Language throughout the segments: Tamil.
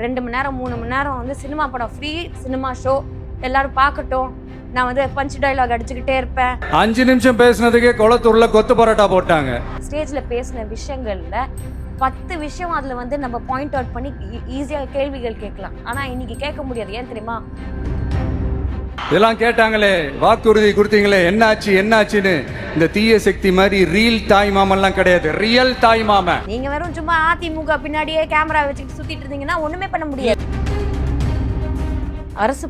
2 மணி நேரம் 3 மணி நேரம் வந்து சினிமா படம் ஃப்ரீ சினிமா ஷோ எல்லாரும் பார்க்கட்டும். நான் வந்து பஞ்ச் டயலாக் அடிச்சுக்கிட்டே இருப்பேன். 5 நிமிஷம் பேசினதுக்கே குளத்தூர்ல கொத்து பரோட்டா போட்டாங்க. ஸ்டேஜ்ல பேசின விஷயங்கள்ல 10 விஷயம் அதுல வந்து நம்ம பாயிண்ட் அவுட் பண்ணி ஈஸியா கேள்விகள் கேட்கலாம். ஆனா இன்னைக்கு கேட்க முடியாது. ஏன் தெரியுமா? இதெல்லாம் கேட்டாங்களே, வாக்குறுதி கொடுத்தீங்களே, என்னாச்சுன்னு. இந்த தீய சக்தி மாதிரி ரியல் தாய் மாமெல்லாம் கிடையாது, ரியல் தாய் மாமன். நீங்க வெறும் சும்மா அதிமுக பின்னாடியே கேமரா வச்சுக்கிட்டு சுத்திட்டு இருந்தீங்கன்னா ஒண்ணுமே பண்ண முடியாது. அரசு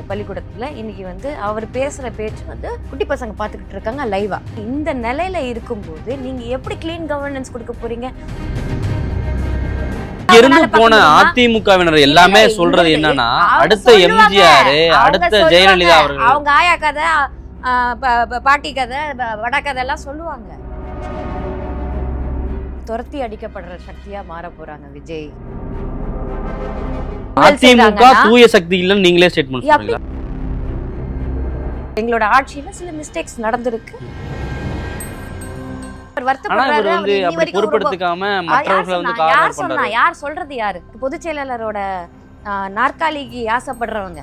பள்ளிக்கூடத்துல இன்னைக்கு வந்து அவர் பேசுற பேச்சு வந்து குட்டி பசங்க பாத்துக்கிட்டு இருக்காங்க லைவா. இந்த நிலையில இருக்கும்போது நீங்க எப்படி கிளீன் கவர்னன்ஸ் கொடுக்க போறீங்க? இருந்து போன அதிமுகவினர் எல்லாமே சொல்றது என்னன்னா, அடுத்த எம்ஜிஆர், அடுத்த ஜெயலலிதா அவர்கள், அவங்க ஆயா கதை, பாட்டி கதை, வட கதை எல்லாம் சொல்லுவாங்க. துரத்தி அடிக்கப்படுற சக்தியா மாற போறாங்க விஜய். அதிமுக தூய சக்தி இல்லன்னு நீங்களே ஸ்டேட்மெண்ட் சொல்றீங்களா? எங்களோட ஆட்சியில சில மிஸ்டேக்ஸ் நடந்திருக்கு. யார் சொல்றது? யாரு பொதுச் செயலாளரோட நாற்காலிக்கு ஆசைப்படுறவங்க?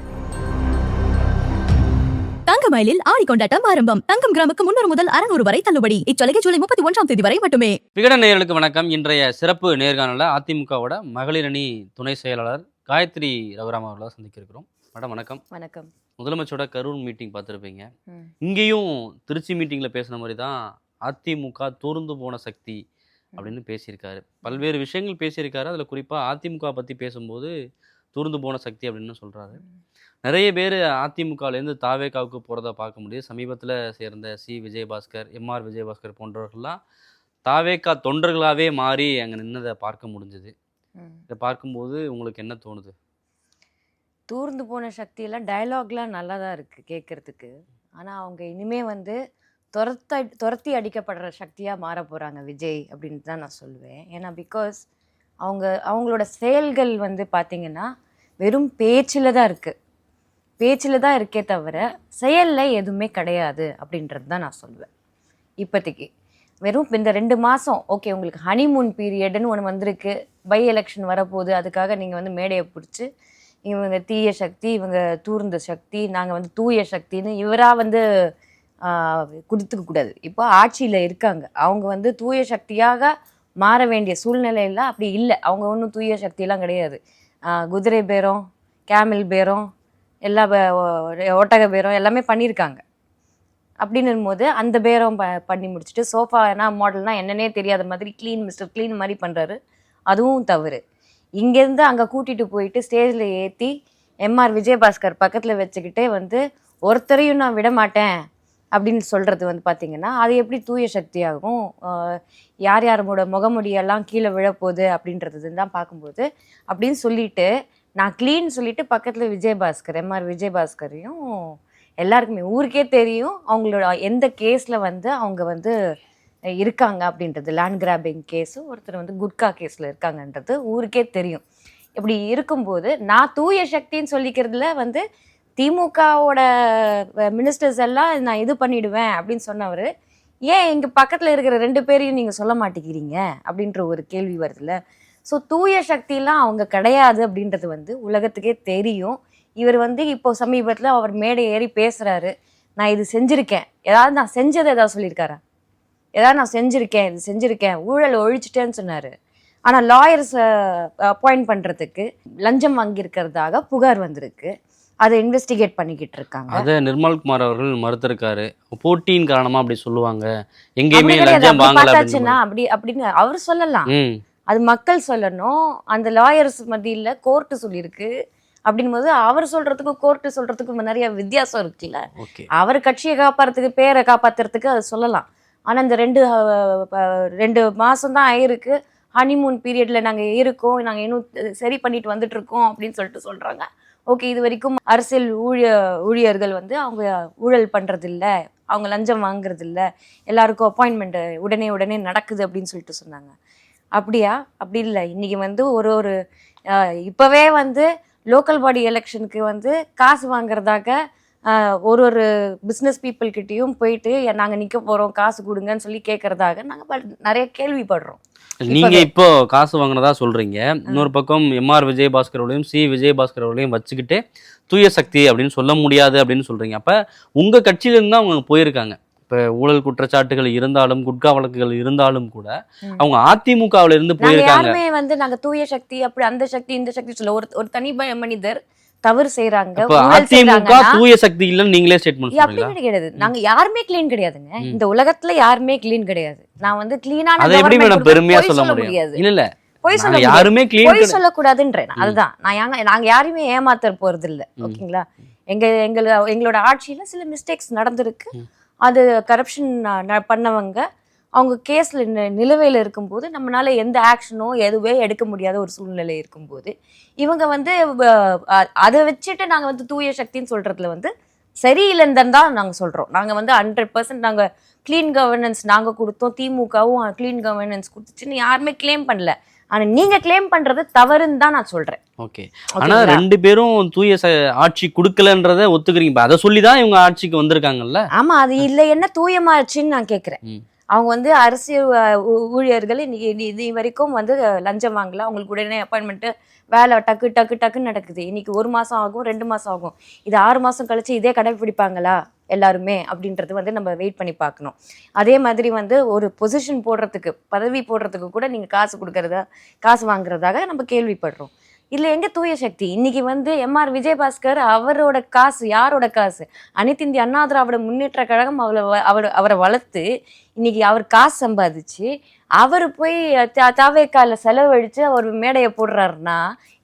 தங்கமயிலில் ஆடி கொண்டாட்டம் ஆரம்பம். தங்கம் கிராமுக்கு 300 முதல் 600 வரை தள்ளுபடி. இச்சலுகை ஜூலை 31ஆம் தேதி வரை மட்டுமே. விகடன் நேயர்களுக்கு வணக்கம். இன்றைய சிறப்பு நேர்காணல அதிமுகவோட மகளிர் அணி துணை செயலாளர் காயத்ரி ரகுராம் அவர்களை சந்திக்க இருக்கிறோம். மேடம் வணக்கம். வணக்கம். முதலமைச்சரோட கரூர் மீட்டிங் பார்த்துருப்பீங்க. இங்கேயும் திருச்சி மீட்டிங்ல பேசின மாதிரி தான் அதிமுக தோர்ந்து போன சக்தி அப்படின்னு பேசியிருக்காரு. பல்வேறு விஷயங்கள் பேசியிருக்காரு. அதில் குறிப்பாக அதிமுக பற்றி பேசும்போது தோர்ந்து போன சக்தி அப்படின்னு சொல்கிறாரு. நிறைய பேர் அதிமுகலேருந்து தாவேகாவுக்கு போகிறத பார்க்க முடியுது. சமீபத்தில் சேர்ந்த சி விஜயபாஸ்கர், எம்ஆர் விஜயபாஸ்கர் போன்றவர்கள்லாம் தாவேகா தொண்டர்களாகவே மாறி அங்கே நின்னதை பார்க்க முடிஞ்சுது. இதை பார்க்கும்போது உங்களுக்கு என்ன தோணுது? தூர்ந்து போன சக்தியெல்லாம் டயலாக்லாம் நல்லா தான் இருக்குது கேட்குறதுக்கு. ஆனால் அவங்க இனிமே வந்து துரத்தி அடிக்கப்படுற சக்தியாக மாற போகிறாங்க விஜய் அப்படின்ட்டு தான் நான் சொல்லுவேன். ஏன்னா பிகாஸ் அவங்களோட செயல்கள் வந்து பார்த்திங்கன்னா வெறும் பேச்சில் தான் இருக்குது. பேச்சில் தான் இருக்கே தவிர செயலில் எதுவுமே கிடையாது அப்படின்றது தான் நான் சொல்லுவேன். இப்போதைக்கு வெறும் இந்த 2 மாதம் ஓகே, உங்களுக்கு ஹனிமூன் பீரியடுன்னு ஒன்று வந்திருக்கு. பை எலெக்ஷன் வரப்போகுது. அதுக்காக நீங்கள் வந்து மேடையை பிடிச்சி இவங்க தீய சக்தி, இவங்க தூர்ந்த சக்தி, நாங்கள் வந்து தூய சக்தின்னு இவராக வந்து கொடுத்துக்க கூடாது. இப்போ ஆட்சியில் இருக்காங்க. அவங்க வந்து தூய சக்தியாக மாற வேண்டிய சூழ்நிலையில் அப்படி இல்லை. அவங்க ஒன்றும் தூய சக்தியெல்லாம் கிடையாது. குதிரை பேரம், கேமில் பேரம், எல்லா ஒட்டக பேரம் எல்லாமே பண்ணியிருக்காங்க. அப்படின்னும் போது அந்த பேரம் பண்ணி முடிச்சுட்டு சோஃபா என்ன மாடல்னால் என்னன்னே தெரியாத மாதிரி மிஸ்டர் க்ளீன் மாதிரி பண்ணுறாரு. அதுவும் தவறு. இங்கேருந்து அங்கே கூட்டிகிட்டு போயிட்டு ஸ்டேஜில் ஏற்றி எம்ஆர் விஜயபாஸ்கர் பக்கத்தில் வச்சுக்கிட்டே வந்து ஒருத்தரையும் நான் விட மாட்டேன் அப்படின்னு சொல்கிறது வந்து பார்த்திங்கன்னா அது எப்படி தூய சக்தியாகும்? யார் யாரோட முகமுடியெல்லாம் கீழே விழப்போகுது அப்படின்றது தான் பார்க்கும்போது அப்படின்னு சொல்லிட்டு நான் க்ளீன் சொல்லிட்டு பக்கத்தில் விஜயபாஸ்கர், எம்ஆர் விஜயபாஸ்கரையும் எல்லாருக்குமே ஊருக்கே தெரியும் அவங்களோட எந்த கேஸில் வந்து அவங்க வந்து இருக்காங்க அப்படின்றது. லேண்ட் கிராபிங் கேஸு, ஒருத்தர் வந்து குட்கா கேஸில் இருக்காங்கன்றது ஊருக்கே தெரியும். இப்படி இருக்கும்போது நான் தூய சக்தின்னு சொல்லிக்கிறதுல வந்து திமுகவோட மினிஸ்டர்ஸ் எல்லாம் நான் இது பண்ணிடுவேன் அப்படின்னு சொன்னவர் ஏன் இங்கே பக்கத்தில் இருக்கிற 2 பேரையும் நீங்கள் சொல்ல மாட்டேங்கிறீங்க அப்படின்ற ஒரு கேள்வி வருதுல்ல. ஸோ தூய சக்தியெல்லாம் அவங்க கிடையாது அப்படின்றது வந்து உலகத்துக்கே தெரியும். இவர் வந்து இப்போ சமீபத்தில் அவர் மேடை ஏறி பேசுகிறாரு. நான் இது செஞ்சுருக்கேன், ஏதாவது நான் செஞ்சதை ஏதாவது சொல்லியிருக்காரா? ஏதாவது நான் செஞ்சுருக்கேன், இது செஞ்சுருக்கேன், ஊழல் ஒழிச்சிட்டேன்னு சொன்னார். ஆனால் லாயர்ஸ் அப்பாயிண்ட் பண்ணுறதுக்கு லஞ்சம் வாங்கியிருக்கிறதாக புகார் வந்திருக்கு. அதை இன்வெஸ்டிகேட் பண்ணிக்கிட்டு இருக்காங்க. அதை நிர்மல்குமார் அவர்கள் மறுத்திருக்காரு. போட்டியின் காரணமா அப்படி சொல்லுவாங்க, எங்கேயுமே லஞ்சம் வாங்கல அப்படின்னு அவர் சொல்லலாம். அது மக்கள் சொல்லணும். அந்த லாயர்ஸ் மத்தியில் கோர்ட்டு சொல்லியிருக்கு. அப்படின் போது அவர் சொல்றதுக்கும் கோர்ட்டு சொல்றதுக்கும் நிறைய வித்தியாசம் இருக்குல்ல. அவர் கட்சியை காப்பாற்றுறதுக்கு, பேரை காப்பாற்றுறதுக்கு அதை சொல்லலாம். ஆனால் இந்த 2 மாதம் தான் ஆயிருக்கு. ஹனிமூன் பீரியடில் நாங்கள் இருக்கோம், நாங்கள் இன்னும் சரி பண்ணிட்டு வந்துட்டு இருக்கோம் அப்படின்னு சொல்கிறாங்க. ஓகே, இது வரைக்கும் அரசியல் ஊழியர்கள் வந்து அவங்க ஊழல் பண்ணுறதில்ல, அவங்க லஞ்சம் வாங்குறதில்ல, எல்லாருக்கும் அப்பாயின்மெண்ட் உடனே நடக்குது அப்படின்னு சொல்லிட்டு சொன்னாங்க. அப்படியா? அப்படி இல்லை. இன்றைக்கி வந்து இப்போவே வந்து லோக்கல் பாடி எலெக்ஷனுக்கு வந்து காசு வாங்குறதாக ஒரு பிஸ்னஸ் பீப்புள் கிட்டேயும் போயிட்டு நாங்கள் நிற்க போகிறோம் காசு கொடுங்கன்னு சொல்லி கேட்குறதாக நாங்கள் நிறைய கேள்விப்படுறோம். நீங்க இப்போ காசு வாங்கினதா சொல்றீங்க, இன்னொரு பக்கம் எம்ஆர் விஜயபாஸ்கர் அவர்களையும் சி விஜயபாஸ்கர் அவர்களையும் வச்சுக்கிட்டு தூய சக்தி அப்படின்னு சொல்ல முடியாது அப்படின்னு சொல்றீங்க. அப்ப உங்க கட்சியில இருந்து தான் அவங்க போயிருக்காங்க. இப்ப ஊழல் குற்றச்சாட்டுகள் இருந்தாலும் குட்கா வழக்குகள் இருந்தாலும் கூட அவங்க அதிமுகவுல இருந்து நாங்க போயிருக்காங்க. யாருமே வந்து நாங்க தூய சக்தி அப்படி அந்த சக்தி இந்த சக்தி சொல்ல ஒரு தனி மனிதர் தவறு செய்யறாங்க, அப்ப ஊழல் அதிமுக செய்றாங்கன்னா தூய சக்தி இல்லைன்னு நீங்களே ஸ்டேட்மெண்ட் அப்படி சொல்றீங்களா? கிடையாது. நாங்க யாருமே கிளீன் கிடையாதுங்க. இந்த உலகத்துல யாருமே கிளீன் கிடையாது. நான் வந்து கிளீனான அதை எப்படி government மேடம் பெருமையா பொய் சொல்ல முடியாது. முடியும்? இல்ல பொய் சொல்ல நாங்க முடியாது. யாருமே பொய் கிளீன் சொல்லக்கூடாதுன்றேன். அதுதான் நாங்க யாரையுமே ஏமாத்த போறது இல்ல. ஓகேங்களா? எங்களோட ஆட்சியில சில மிஸ்டேக்ஸ் நடந்திருக்கு. அது கரப்ஷன் பண்ணவங்க அவங்க கேஸ்ல நிலுவையில் இருக்கும்போது நம்மளால எந்த ஆக்ஷனோ எதுவே எடுக்க முடியாத ஒரு சூழ்நிலை இருக்கும்போது இவங்க வந்து அதை வச்சுட்டு நாங்க வந்து தூய சக்தின்னு சொல்றதுல வந்து சரியில்லைன்னு தான் நாங்க சொல்றோம். நாங்க வந்து 100% நாங்க கிளீன் கவர்னன்ஸ் நாங்க கொடுத்தோம், திமுகவும் கிளீன் கவர்னன்ஸ் கொடுத்துச்சுன்னு யாருமே கிளைம் பண்ணல. ஆனா நீங்க கிளைம் பண்றது தவறுன்னு தான் நான் சொல்றேன். ஓகே. ஆனா ரெண்டு பேரும் தூய ஆட்சி கொடுக்கலன்றத ஒத்துக்கிறீங்க. அதை சொல்லிதான் இவங்க ஆட்சிக்கு வந்திருக்காங்கல்ல. ஆமா, அது இல்ல என்ன தூயமாச்சுன்னு நான் கேக்குறேன். அவங்க வந்து அரசியல் ஊழியர்கள் இது வரைக்கும் வந்து லஞ்சம் வாங்கல, அவங்களுக்கு உடனே அப்பாயின்மெண்ட் வேலை டக்கு டக்கு டக்குன்னு நடக்குது. இன்னைக்கு 1 மாசம் ஆகும், 2 மாசம் ஆகும். இது 6 மாசம் கழிச்சு இதே கடைபிடிப்பாங்களா எல்லாருமே அப்படின்றது வந்து நம்ம வெயிட் பண்ணி பார்க்கணும். அதே மாதிரி வந்து ஒரு பொசிஷன் போடுறதுக்கு பதவி போடுறதுக்கு கூட நீங்க காசு வாங்குறதாக நம்ம கேள்விப்படுறோம். இதுல எங்க தூய சக்தி? இன்னைக்கு வந்து எம்ஆர் விஜயபாஸ்கர் அவரோட காசு, யாரோட காசு? அனைத்து இந்திய அண்ணா திராவிட முன்னேற்ற கழகம் அவரை வளர்த்து இன்னைக்கு அவர் காசு சம்பாதிச்சு அவர் போய் தாவேக்கால செலவழிச்சு அவர் மேடையை போடுறாருன்னா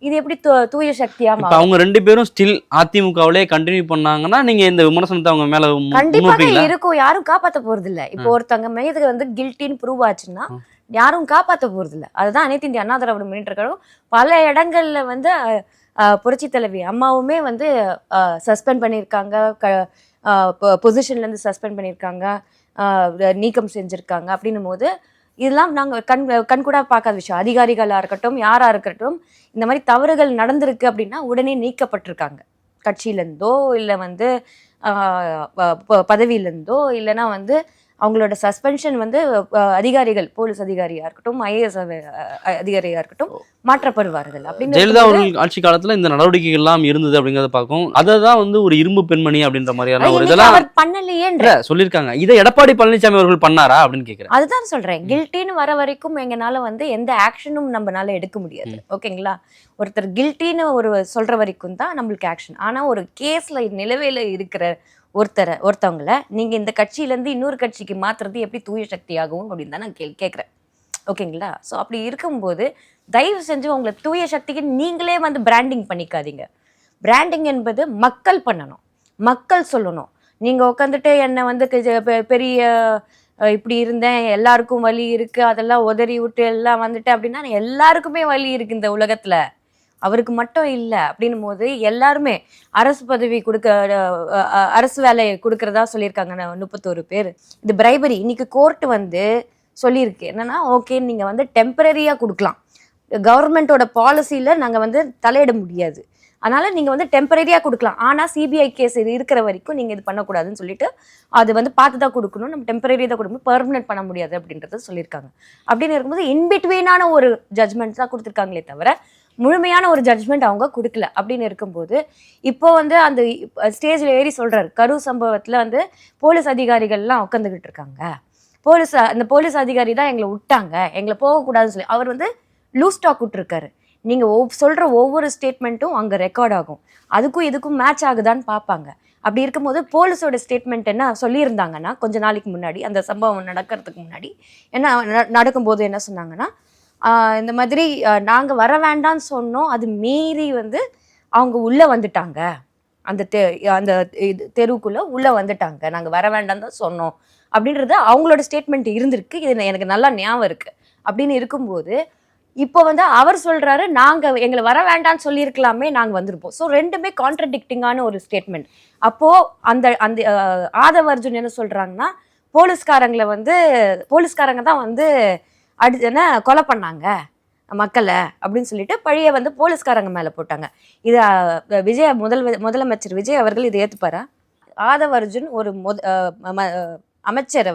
இது எப்படி தூய சக்தியா? அவங்க ரெண்டு பேரும் ஸ்டில் அதிமுகவிலே கண்டினியூ பண்ணாங்கன்னா நீங்க இந்த விமர்சனத்தை அவங்க மேல கண்டிப்பாக இருக்கும். யாரும் காப்பாத்த போறது இல்ல. இப்போ ஒருத்தங்க மீது வந்து கில்ட்டின்னு ப்ரூவ் ஆச்சுன்னா யாரும் காப்பாற்ற போறது இல்லை. அதுதான் அனைத்து இந்திய அண்ணா திராவிட முன்னேற்ற கழகம் பல இடங்கள்ல வந்து புரட்சி தலைவி அம்மாவுமே வந்து சஸ்பெண்ட் பண்ணியிருக்காங்க, பொசிஷன்ல இருந்து சஸ்பெண்ட் பண்ணியிருக்காங்க, நீக்கம் செஞ்சிருக்காங்க. அப்படின்னும் போது இதெல்லாம் நாங்கள் கண்கூடா பார்க்காத விஷயம். அதிகாரிகளா இருக்கட்டும் யாரா இருக்கட்டும் இந்த மாதிரி தவறுகள் நடந்திருக்கு அப்படின்னா உடனே நீக்கப்பட்டிருக்காங்க கட்சியிலேருந்தோ இல்லை வந்து பதவியிலேருந்தோ, இல்லைன்னா வந்து அவங்களோட சஸ்பென்ஷன் வந்து அதிகாரிகள், போலீஸ் அதிகாரியா இருக்கட்டும் ஐஏஎஸ் அதிகாரியா இருக்கட்டும் மாற்றப்படுவார்கள். அப்படின்னு ஜெயலலிதா அவர்கள் ஆட்சி காலத்துல இந்த நடவடிக்கைகள் எல்லாம் இருந்தது அப்படிங்கறத பார்க்கும். அததான் வந்து ஒரு இரும்பு பெண்மணி அப்படின்ற மாதிரியான ஒரு இதெல்லாம் பண்ணலையே சொல்லியிருக்காங்க. இதை எடப்பாடி பழனிசாமி அவர்கள் பண்ணாரா அப்படின்னு கேட்கிறேன். அதுதான் சொல்றேன். கில்ட்டின்னு வர வரைக்கும் எங்கனால வந்து எந்த ஆக்ஷனும் நம்மளால எடுக்க முடியாது. ஓகேங்களா? ஒருத்தர் கில்ட்டின்னு ஒரு சொல்ற வரைக்கும் தான் நம்மளுக்கு ஆக்ஷன். ஆனா ஒரு கேஸ்ல நிலுவையில இருக்கிற ஒருத்தவங்களை நீங்க இந்த கட்சியில இருந்து இன்னொரு கட்சிக்கு மாத்துறது எப்படி தூய சக்தி ஆகும் அப்படின்னு தான் நான் கேட்கிறேன். ஓகேங்களா? ஸோ அப்படி இருக்கும்போது தயவு செஞ்சு உங்களை தூய சக்திக்கு நீங்களே வந்து பிராண்டிங் பண்ணிக்காதீங்க. பிராண்டிங் என்பது மக்கள் பண்ணணும், மக்கள் சொல்லணும். நீங்க உட்காந்துட்டு என்னை வந்து பெரிய இப்படி இருந்தேன், எல்லாருக்கும் வலி இருக்கு, அதெல்லாம் உதறி விட்டு எல்லாம் வந்துட்டு அப்படின்னா எல்லாருக்குமே வலி இருக்கு இந்த உலகத்துல, அவருக்கு மட்டும் இல்லை. அப்படின்னும் போது எல்லாருமே அரசு பதவி அரசு வேலையை கொடுக்கறதா சொல்லியிருக்காங்க 31 பேர். இது பிரைபரி. இன்னைக்கு கோர்ட் வந்து சொல்லியிருக்கு என்னன்னா, ஓகே நீங்க வந்து டெம்பரரியா கொடுக்கலாம், கவர்மெண்டோட பாலிசியில நாங்க வந்து தலையிட முடியாது, அதனால நீங்க வந்து டெம்பரரியா கொடுக்கலாம், ஆனா சிபிஐ கேஸ் இது இருக்கிற வரைக்கும் நீங்க இது பண்ணக்கூடாதுன்னு சொல்லிட்டு அது வந்து பார்த்து தான் கொடுக்கணும், நம்ம டெம்பரரி தான் கொடுக்கணும், பெர்மனன்ட் பண்ண முடியாது அப்படின்றத சொல்லியிருக்காங்க. அப்படின்னு இருக்கும்போது இன்பிட்வீனான ஒரு ஜட்மெண்ட் தான் கொடுத்துருக்காங்களே தவிர முழுமையான ஒரு ஜட்மெண்ட் அவங்க கொடுக்கல. அப்படின்னு இருக்கும்போது இப்போ வந்து அந்த ஸ்டேஜில் ஏறி சொல்றாரு, கரூர் சம்பவத்தில் வந்து போலீஸ் அதிகாரிகள்லாம் உட்காந்துக்கிட்டு இருக்காங்க, அந்த போலீஸ் அதிகாரி தான் எங்களை விட்டாங்க, எங்களை போகக்கூடாதுன்னு சொல்லி அவர் வந்து லூஸ் டாக் விட்டுருக்காரு. நீங்கள் சொல்கிற ஒவ்வொரு ஸ்டேட்மெண்ட்டும் அங்கே ரெக்கார்ட் ஆகும், அதுக்கும் இதுக்கும் மேட்ச் ஆகுதான்னு பார்ப்பாங்க. அப்படி இருக்கும்போது போலீஸோட ஸ்டேட்மெண்ட் என்ன சொல்லியிருந்தாங்கன்னா கொஞ்ச நாளைக்கு முன்னாடி அந்த சம்பவம் நடக்கிறதுக்கு முன்னாடி என்ன நடக்கும்போது என்ன சொன்னாங்கன்னா, இந்த மாதிரி நாங்கள் வர வேண்டாம்னு சொன்னோம், அது மீறி வந்து அவங்க உள்ளே வந்துட்டாங்க, அந்த தெருவுக்குள்ளே உள்ளே வந்துட்டாங்க, நாங்கள் வர வேண்டாம் தான் சொன்னோம் அப்படின்றது அவங்களோட ஸ்டேட்மெண்ட் இருந்திருக்கு. இது எனக்கு நல்லா ஞாபகம் இருக்குது. அப்படின்னு இருக்கும்போது இப்போ வந்து அவர் சொல்கிறாரு நாங்கள் எங்களை வர வேண்டாம்னு சொல்லியிருக்கலாமே, நாங்கள் வந்திருப்போம். ஸோ ரெண்டுமே கான்ட்ரடிக்டிங்கான ஒரு ஸ்டேட்மெண்ட். அப்போது அந்த ஆதவ் அர்ஜுன் என்ன சொல்கிறாங்கன்னா, போலீஸ்காரங்க தான் வந்து என்ன கொலை பண்ணாங்க மக்களை அப்படின்னு சொல்லிட்டு பழிய வந்து போலீஸ்காரங்க மேலே போட்டாங்க. இதை முதலமைச்சர் விஜய் அவர்கள் இதை ஏற்றுப்பாரா? ஆதவ அர்ஜுன் ஒரு அமைச்சர்,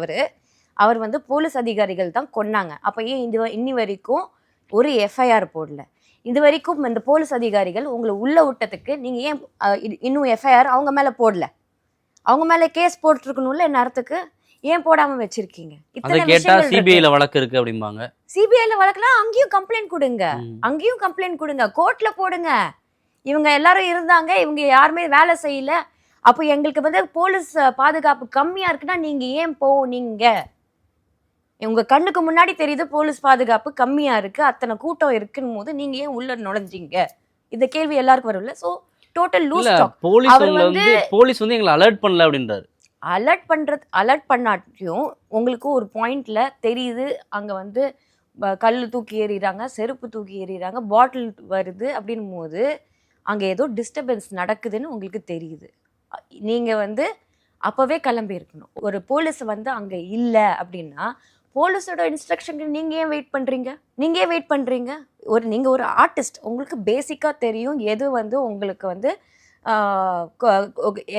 அவர் வந்து போலீஸ் அதிகாரிகள் தான் கொன்னாங்க. அப்போ ஏன் இன்னி வரைக்கும் ஒரு எஃப்ஐஆர் போடல? இது வரைக்கும் இந்த போலீஸ் அதிகாரிகள் உங்களை உள்ள விட்டதுக்கு நீங்க ஏன் இன்னும் எஃப்ஐஆர் அவங்க மேல போடல? அவங்க மேல கேஸ் போட்டுருக்கணும்ல, என்ன அர்த்தத்துக்கு ஏன் போடாம வச்சிருக்கீங்க? அதை கேட்டா சிபிஐல வழக்கு இருக்கு அப்படிம்பாங்க. சிபிஐல வழக்குலாம் அங்கேயும் கம்ப்ளைண்ட் கொடுங்க, அங்கேயும் கம்ப்ளைண்ட் கொடுங்க, கோர்ட்ல போடுங்க. இவங்க எல்லாரும் இருந்தாங்க, இவங்க யாருமே வேலை செய்யல, அப்போ எங்களுக்கு வந்து போலீஸ் பாதுகாப்பு கம்மியா இருக்குன்னா நீங்க ஏன் போனீங்க? உங்க கண்ணுக்கு முன்னாடி தெரியுது போலீஸ் பாதுகாப்பு கம்மியா இருக்கு, அத்தனை கூட்டம் இருக்குன்னு போது நீங்க ஏன் உள்ள நுழைஞ்சீங்க? இந்த கேள்வி எல்லாருக்கும் வரும்ல. So total loose talk. Police வந்து எங்களை அலர்ட் பண்ணல அப்படின்றாரு. அலர்ட் பண்ணாட்டியும் உங்களுக்கு ஒரு பாயிண்ட்ல தெரியுது, அங்க வந்து கல் தூக்கி எறிகிறாங்க, செருப்பு தூக்கி எறிகிறாங்க, பாட்டில் வருது அப்படின் போது அங்கே ஏதோ டிஸ்டர்பன்ஸ் நடக்குதுன்னு உங்களுக்கு தெரியுது. நீங்கள் வந்து அப்போவே கிளம்பி இருக்கணும். ஒரு போலீஸ் வந்து அங்கே இல்லை அப்படின்னா போலீஸோட இன்ஸ்ட்ரக்ஷனுக்கு நீங்கள் ஏன் வெயிட் பண்ணுறீங்க? நீங்கள் ஒரு ஆர்டிஸ்ட், உங்களுக்கு பேசிக்காக தெரியும் எது வந்து உங்களுக்கு வந்து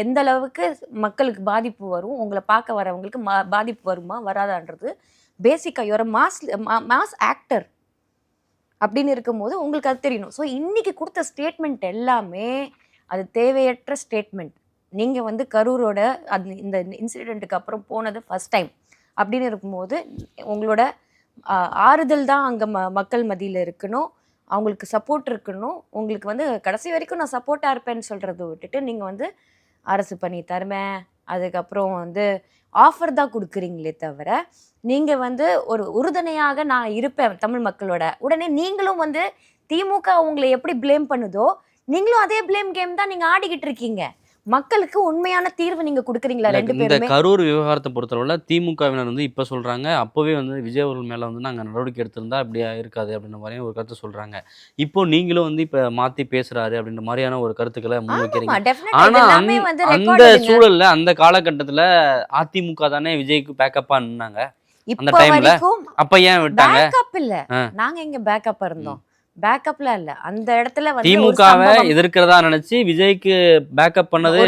எந்த அளவுக்கு மக்களுக்கு பாதிப்பு வரும், உங்களை பார்க்க வரவங்களுக்கு பாதிப்பு வருமா வராதான்றது பேசிக்காக ஒரு மாஸ் ஆக்டர் அப்படின்னு இருக்கும்போது உங்களுக்கு அது தெரியணும். ஸோ இன்றைக்கி கொடுத்த ஸ்டேட்மெண்ட் எல்லாமே அது தேவையற்ற ஸ்டேட்மெண்ட். நீங்கள் வந்து கரூரோட இந்த இன்சிடெண்ட்டுக்கு அப்புறம் போனது ஃபஸ்ட் டைம் அப்படின்னு இருக்கும்போது உங்களோட ஆறுதல் தான் அங்கே மக்கள் மத்தியில் இருக்கணும், அவங்களுக்கு சப்போர்ட் இருக்கணும். உங்களுக்கு வந்து கடைசி வரைக்கும் நான் சப்போர்ட்டாக இருப்பேன்னு சொல்கிறத விட்டுட்டு நீங்கள் வந்து அரசு பண்ணி தருவேன், அதுக்கப்புறம் வந்து ஆஃபர் தான் கொடுக்குறீங்களே தவிர நீங்கள் வந்து ஒரு உறுதுணையாக நான் இருப்பேன் தமிழ் மக்களோட. உடனே நீங்களும் வந்து திமுக உங்களை எப்படி ப்ளேம் பண்ணுதோ நீங்களும் அதே ப்ளேம் கேம் தான் நீங்கள் ஆடிக்கிட்டு இருக்கீங்க. மக்களுக்கு உண்மையான தீர்வு நீங்க கொடுக்குறீங்களா? ரெண்டு பேருமே. இந்த கரூர் விவகாரத்தை பொறுத்தவரை திமுகவினர் வந்து இப்ப சொல்றாங்க, அப்பவே வந்து விஜய் அவர்கள் மேல வந்து நாங்க நடவடிக்கை எடுத்திருந்தா அப்படியா இருக்காது அப்படின்ற மாதிரி ஒரு கருத்து சொல்றாங்க. இப்போ நீங்களும் வந்து இப்ப மாத்தி பேசுறாரு அப்படின்ற மாதிரியான ஒரு கருத்துக்களை முன்வைக்கிறீங்க. ஆனா அந்த சூழல்ல அந்த காலகட்டத்துல அதிமுக தானே விஜய்க்கு பேக்கப்பா நின்னாங்க அந்த டைம்ல. அப்ப ஏன் விட்டாங்க? பேக்கப் இல்ல, நாங்க எங்க பேக்கப் இருந்தோம்? பேக்கப்ல இல்ல, அந்த இடத்துல வந்து திமுகவை எதிர்க்கிறதா நினைச்சு விஜய்க்கு பேக்கப் பண்ணது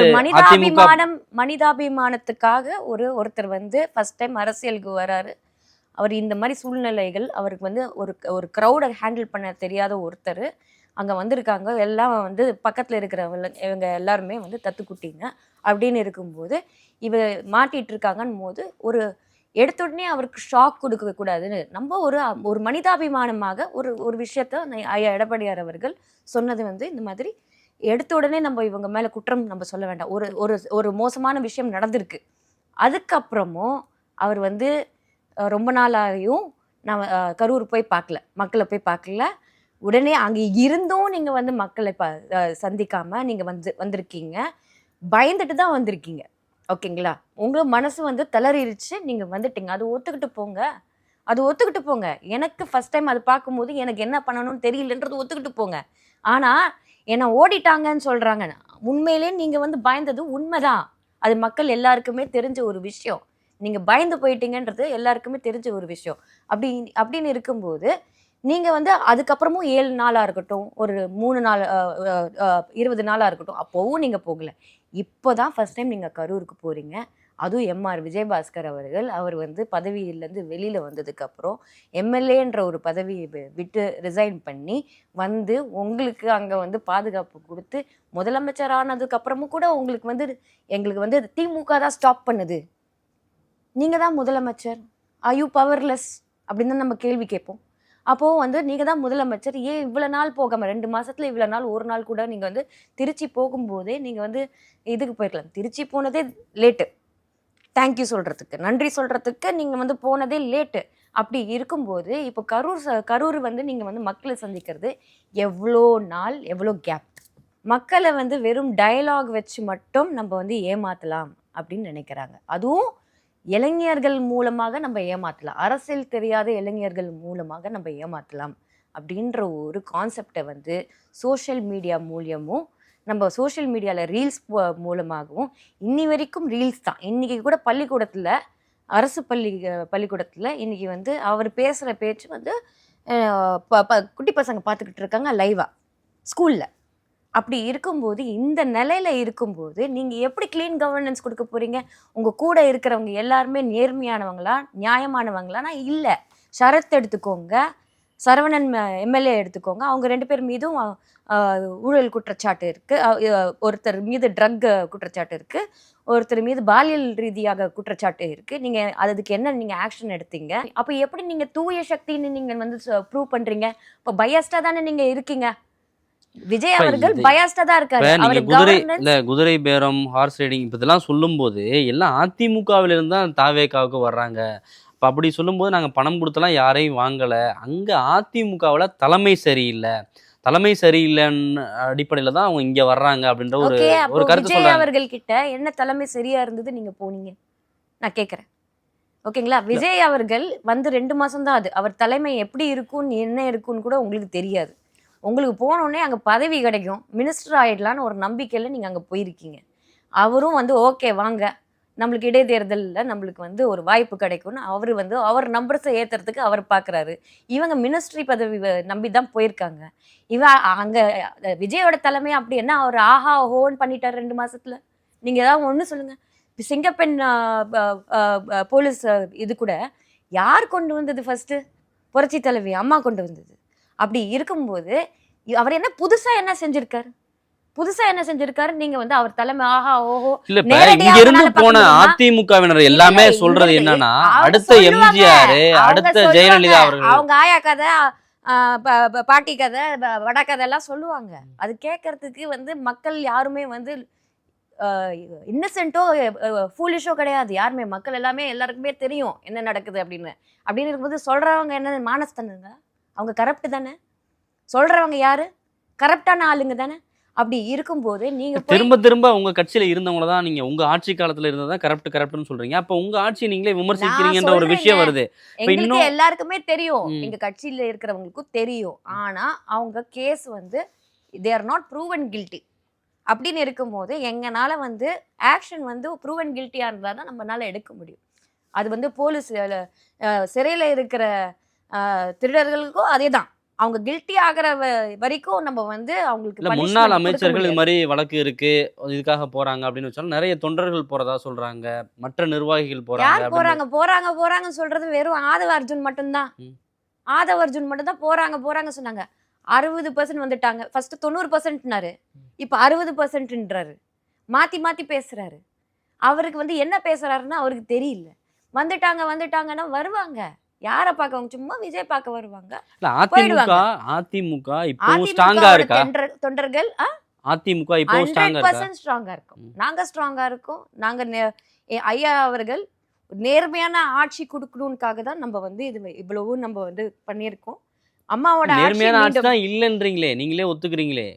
மனிதாபிமானத்துக்காக ஒருத்தர் வந்து ஃபர்ஸ்ட் டைம் அரசியலுக்கு வராரு. அவர் இந்த மாதிரி சூழ்நிலைகள் அவருக்கு வந்து ஒரு க்ரௌடை ஹேண்டில் பண்ண தெரியாத ஒருத்தர் அங்கே வந்திருக்காங்க. எல்லாம் வந்து பக்கத்தில் இருக்கிறவங்க இவங்க எல்லாருமே வந்து தத்துக்குட்டிங்க அப்படின்னு இருக்கும்போது இவ மாட்டிட்டு இருக்காங்கன்னு போது எடுத்த உடனே அவருக்கு ஷாக் கொடுக்க கூடாதுன்னு நம்ம ஒரு மனிதாபிமானமாக ஒரு விஷயத்த ஐயா எடப்பாடியார் அவர்கள் சொன்னது வந்து இந்த மாதிரி எடுத்த உடனே நம்ம இவங்க மேலே குற்றம் நம்ம சொல்ல வேண்டாம். ஒரு மோசமான விஷயம் நடந்திருக்கு, அதுக்கப்புறமும் அவர் வந்து ரொம்ப நாளாகியும் நான் கரூர் போய் பார்க்கல, மக்களை போய் பார்க்கல. உடனே அங்கே இருந்தும் நீங்கள் வந்து மக்களை சந்திக்காமல் நீங்கள் வந்திருக்கீங்க, பயந்துட்டு தான் வந்திருக்கீங்க. ஓகேங்களா? உங்கள் மனசு வந்து தளறிடுச்சு, நீங்கள் வந்துட்டீங்க. அது ஒத்துக்கிட்டு போங்க. எனக்கு ஃபஸ்ட் டைம் அது பார்க்கும்போது எனக்கு என்ன பண்ணணும்னு தெரியலன்றது ஒத்துக்கிட்டு போங்க. ஆனால் என்னை ஓடிட்டாங்கன்னு சொல்கிறாங்க. உண்மையிலே நீங்கள் வந்து பயந்தது உண்மைதான், அது மக்கள் எல்லாருக்குமே தெரிஞ்ச ஒரு விஷயம். நீங்கள் பயந்து போயிட்டீங்கன்றது எல்லாருக்குமே தெரிஞ்ச ஒரு விஷயம். அப்படின்னு இருக்கும்போது நீங்கள் வந்து அதுக்கப்புறமும் 7 நாளாக இருக்கட்டும், ஒரு 3 நாள் 20 நாளாக இருக்கட்டும், அப்போவும் நீங்கள் போகலை. இப்போ தான் ஃபஸ்ட் டைம் நீங்கள் கரூருக்கு போகிறீங்க. அதுவும் எம்ஆர் விஜயபாஸ்கர் அவர் வந்து பதவியிலேருந்து வெளியில் வந்ததுக்கப்புறம் எம்எல்ஏன்ற ஒரு பதவியை விட்டு ரிசைன் பண்ணி வந்து உங்களுக்கு அங்கே வந்து பாதுகாப்பு கொடுத்து முதலமைச்சர் ஆனதுக்கப்புறமும் கூட எங்களுக்கு வந்து திமுக தான் ஸ்டாப் பண்ணுது, நீங்கள் தான் முதலமைச்சர், ஆர் யூ பவர்லெஸ் அப்படின்னு தான் நம்ம கேள்வி கேட்போம். அப்போது வந்து நீங்கள் தான் முதலமைச்சர், ஏன் இவ்வளோ நாள் போகாமல் 2 மாதத்தில் இவ்வளோ நாள், ஒரு நாள் கூட நீங்கள் வந்து திருச்சி போகும்போதே நீங்கள் வந்து இதுக்கு போயிருக்கலாம். திருச்சி போனதே லேட்டு, தேங்க்யூ சொல்கிறதுக்கு, நன்றி சொல்கிறதுக்கு நீங்கள் வந்து போனதே லேட்டு. அப்படி இருக்கும்போது இப்போ கரூர் வந்து நீங்கள் வந்து மக்களை சந்திக்கிறது எவ்வளோ நாள், எவ்வளோ கேப்? மக்களை வந்து வெறும் டயலாக் வச்சு மட்டும் நம்ம வந்து ஏமாற்றலாம் அப்படின்னு நினைக்கிறாங்க. அதுவும் இளைஞர்கள் மூலமாக நம்ம ஏமாற்றலாம், அரசியல் தெரியாத இளைஞர்கள் மூலமாக நம்ம ஏமாற்றலாம் அப்படின்ற ஒரு கான்செப்டை வந்து சோஷியல் மீடியா மூலியமும் நம்ம சோஷியல் மீடியாவில் ரீல்ஸ் மூலமாகவும் இன்னி வரைக்கும் ரீல்ஸ் தான். இன்றைக்கி கூட பள்ளிக்கூடத்தில், அரசு பள்ளிக்கூடத்தில் இன்றைக்கி வந்து அவர் பேசுகிற பேச்சு வந்து குட்டி பசங்க பார்த்துக்கிட்டு இருக்காங்க லைவாக ஸ்கூலில். அப்படி இருக்கும்போது இந்த நிலையில இருக்கும்போது நீங்க எப்படி க்ளீன் கவர்னன்ஸ் கொடுக்க போறீங்க? உங்க கூட இருக்கிறவங்க எல்லாருமே நேர்மையானவங்களா, நியாயமானவங்களானா இல்ல. சரத் எடுத்துக்கோங்க, சரவணன் எம்எல்ஏ எடுத்துக்கோங்க. அவங்க 2 பேர் மீதும் ஊழல் குற்றச்சாட்டு இருக்கு. ஒருத்தர் மீது ட்ரக் குற்றச்சாட்டு இருக்கு. ஒருத்தர் மீது பாலியல் ரீதியாக குற்றச்சாட்டு இருக்கு. நீங்க அதுக்கு என்ன நீங்க ஆக்ஷன் எடுத்தீங்க? அப்ப எப்படி நீங்க தூய சக்தின்னு நீங்க வந்து ப்ரூவ் பண்றீங்க? இப்ப பயாஸ்டா தானே நீங்க இருக்கீங்க. விஜய் இப்ப அவர்கள் இது பயாஸ்டா தான் இருக்காரு. இப்ப நீங்க அவர் குதிரை கவர்னன்ஸ் குதிரை பேரம், ஹார்ஸ் ரைடிங் இப்ப இதெல்லாம் சொல்லும்போது எல்லாம் அதிமுகவில இருந்து தான் தாவேகாவுக்கு வர்றாங்க. இப்ப அப்படி சொல்லும்போது நாங்க பணம் கொடுத்தெல்லாம் யாரையும் வாங்கல. அங்க அதிமுகவுல தலைமை சரியில்ல. தலைமை சரியில்லன்னு அடிப்படையில தான் அவங்க இங்க வர்றாங்க அப்படின்ற ஒரு ஓகே. அப்போ ஒரு கருத்து விஜய் சொல்றாங்க. அவர்கள் கிட்ட என்ன தலைமை சரியா இருந்தது நீங்க போனீங்க? நான் கேக்குறேன். ஓகேங்களா? விஜய் அவர்கள் வந்து 2 மாசம் தான் அது. அவர் தலைமை எப்படி இருக்கும், என்ன இருக்குன்னு கூட உங்களுக்கு தெரியாது. உங்களுக்கு போனோனே அங்க பதவி கிடைக்கும். மினிஸ்டர் ஆயிடலான்னு ஒரு நம்பிக்கையில நீங்க அங்க போயிருக்கீங்க. அவரும் வந்து ஓகே வாங்க. நம்மளுக்கு இடைத்தேர்தல்ல நம்மளுக்கு வந்து ஒரு வாய்ப்பு கிடைக்கும்னு அவரு வந்து அவர் நம்பர்ஸை ஏத்துறதுக்கு அவர் பார்க்குறாரு. இவங்க மினிஸ்ட்ரி பதவி நம்பி தான் போயிருக்காங்க. அங்க விஜயோட தலைமை அப்படி என்ன அவர் ஆஹா ஓஹோன்னு பண்ணிட்டாரு 2 மாசத்துல. நீங்க ஏதாவது ஒண்ணு சொல்லுங்க. சிங்கப்பெண் போலீஸ் இது கூட யார் கொண்டு வந்தது ஃபர்ஸ்ட்? புரட்சி தலைவி அம்மா கொண்டு வந்தது. அப்படி இருக்கும்போது அவர் என்ன புதுசா என்ன செஞ்சிருக்காரு? புதுசா என்ன செஞ்சிருக்காரு? நீங்க வந்து அவர் தலைமை ஆஹா ஓஹோ இல்ல இப்ப நேரடியா இங்க இருந்து அவங்களால பார்க்க போன முடியுமா? அதிமுகவினர் இல்ல, எல்லாமே இல்ல, சொல்றது இங்க என்னன்னா அவங்க அடுத்த சொல்லுவாங்க. எம்ஜிஆர், அவங்க அடுத்த சொல்லுவாங்க. ஜெயலலிதா அவர்கள். அவங்க ஆயா கதை, பாட்டி கதை, வட கதை எல்லாம் சொல்லுவாங்க. அது கேட்கறதுக்கு வந்து மக்கள் யாருமே வந்து இன்னசென்ட்டோ ஃபூலிஷோ கிடையாது. யாருமே மக்கள் எல்லாமே எல்லாருக்குமே தெரியும் என்ன நடக்குது அப்படின்னு. அப்படின்னு இருக்கும்போது சொல்றவங்க என்ன மானஸ்தனுங்க? அவங்க கரப்ட் தானே. சொல்றவங்க யாரு? கரப்டான ஆளுங்க தானே. அப்படி இருக்கும்போது நீங்க போய் திரும்ப திரும்ப உங்க கட்சியில இருந்தவங்கள தான் நீங்க உங்க ஆட்சி காலத்துல இருந்ததா கரெக்ட்னு சொல்றீங்க. அப்ப உங்க ஆட்சியை நீங்களே நான் விமர்சிக்கிறீங்கன்ற ஒரு விஷயம் சொல்றேங்க. வருது. இப்ப எங்களுக்கு இன்னும் எல்லாருக்குமே தெரியும். ம். எங்க கட்சியில இருக்கிறவங்களுக்கும் தெரியும். ஆனா அவங்க கேஸ் வந்து they are not proven guilty. அப்படின்னு இருக்கும்போது எங்கனால வந்து ஆக்ஷன் வந்து ப்ரூவன் கில்ட்டியா இருந்தா தான் நம்மனால எடுக்க முடியும். அது வந்து போலீஸ் சிறையில இருக்கிற திருடர்களுக்கும் அதே தான். அவங்க கில்ட்டி ஆகிற வரைக்கும் நம்ம வந்து அவங்களுக்கு இல்ல முன்னாள் பனிஷ்மெண்ட் கொடுக்க அமைச்சர்கள் இது முடியாது. மாதிரி வழக்கு இருக்கு, இதுக்காக போறாங்க அப்படின்னு வச்சாலும் நிறைய தொண்டர்கள் போறதா சொல்றாங்க. மற்ற நிர்வாகிகள் போறாங்க யார் அப்படின்னு. போறாங்க போறாங்க போறாங்கன்னு சொல்றது வெறும் ஆதவ அர்ஜுன் மட்டும்தான். ம். ஆதவ அர்ஜுன் மட்டும் தான் போறாங்க போறாங்க சொன்னாங்க. 60% வந்துட்டாங்க. ஃபர்ஸ்ட் 90%னாரு. இப்ப 60%ன்றாரு. மாத்தி மாத்தி பேசுறாரு. அவருக்கு வந்து என்ன பேசுறாருன்னு அவருக்கு தெரியல. வந்துட்டாங்கன்னா வருவாங்க. யார பார்க்க அவங்க சும்மா விஜய் பார்க்க வருவாங்க. இல்ல போயிடுவாங்க. அதிமுக இப்பவும் ஸ்ட்ராங்கா அதிமுகவோட இருக்கா? தொண்டர்கள் அதிமுக இப்பவும் ஸ்ட்ராங்கா இருக்கா? 100% ஸ்ட்ராங்கா இருக்கும். ம். நாங்க ஸ்ட்ராங்கா இருக்கோம். நாங்க ஐயா அவர்கள் நேர்மையான ஆட்சி கொடுக்கணும்காக தான் நம்ம வந்து இவ்வளவும் நம்ம வந்து பண்ணியிருக்கோம். அம்மாவோட ஆட்சி நேர்மையான ஆட்சி மீண்டும் தான் இல்லன்றீங்களே, நீங்களே ஒத்துக்கிறீங்களே.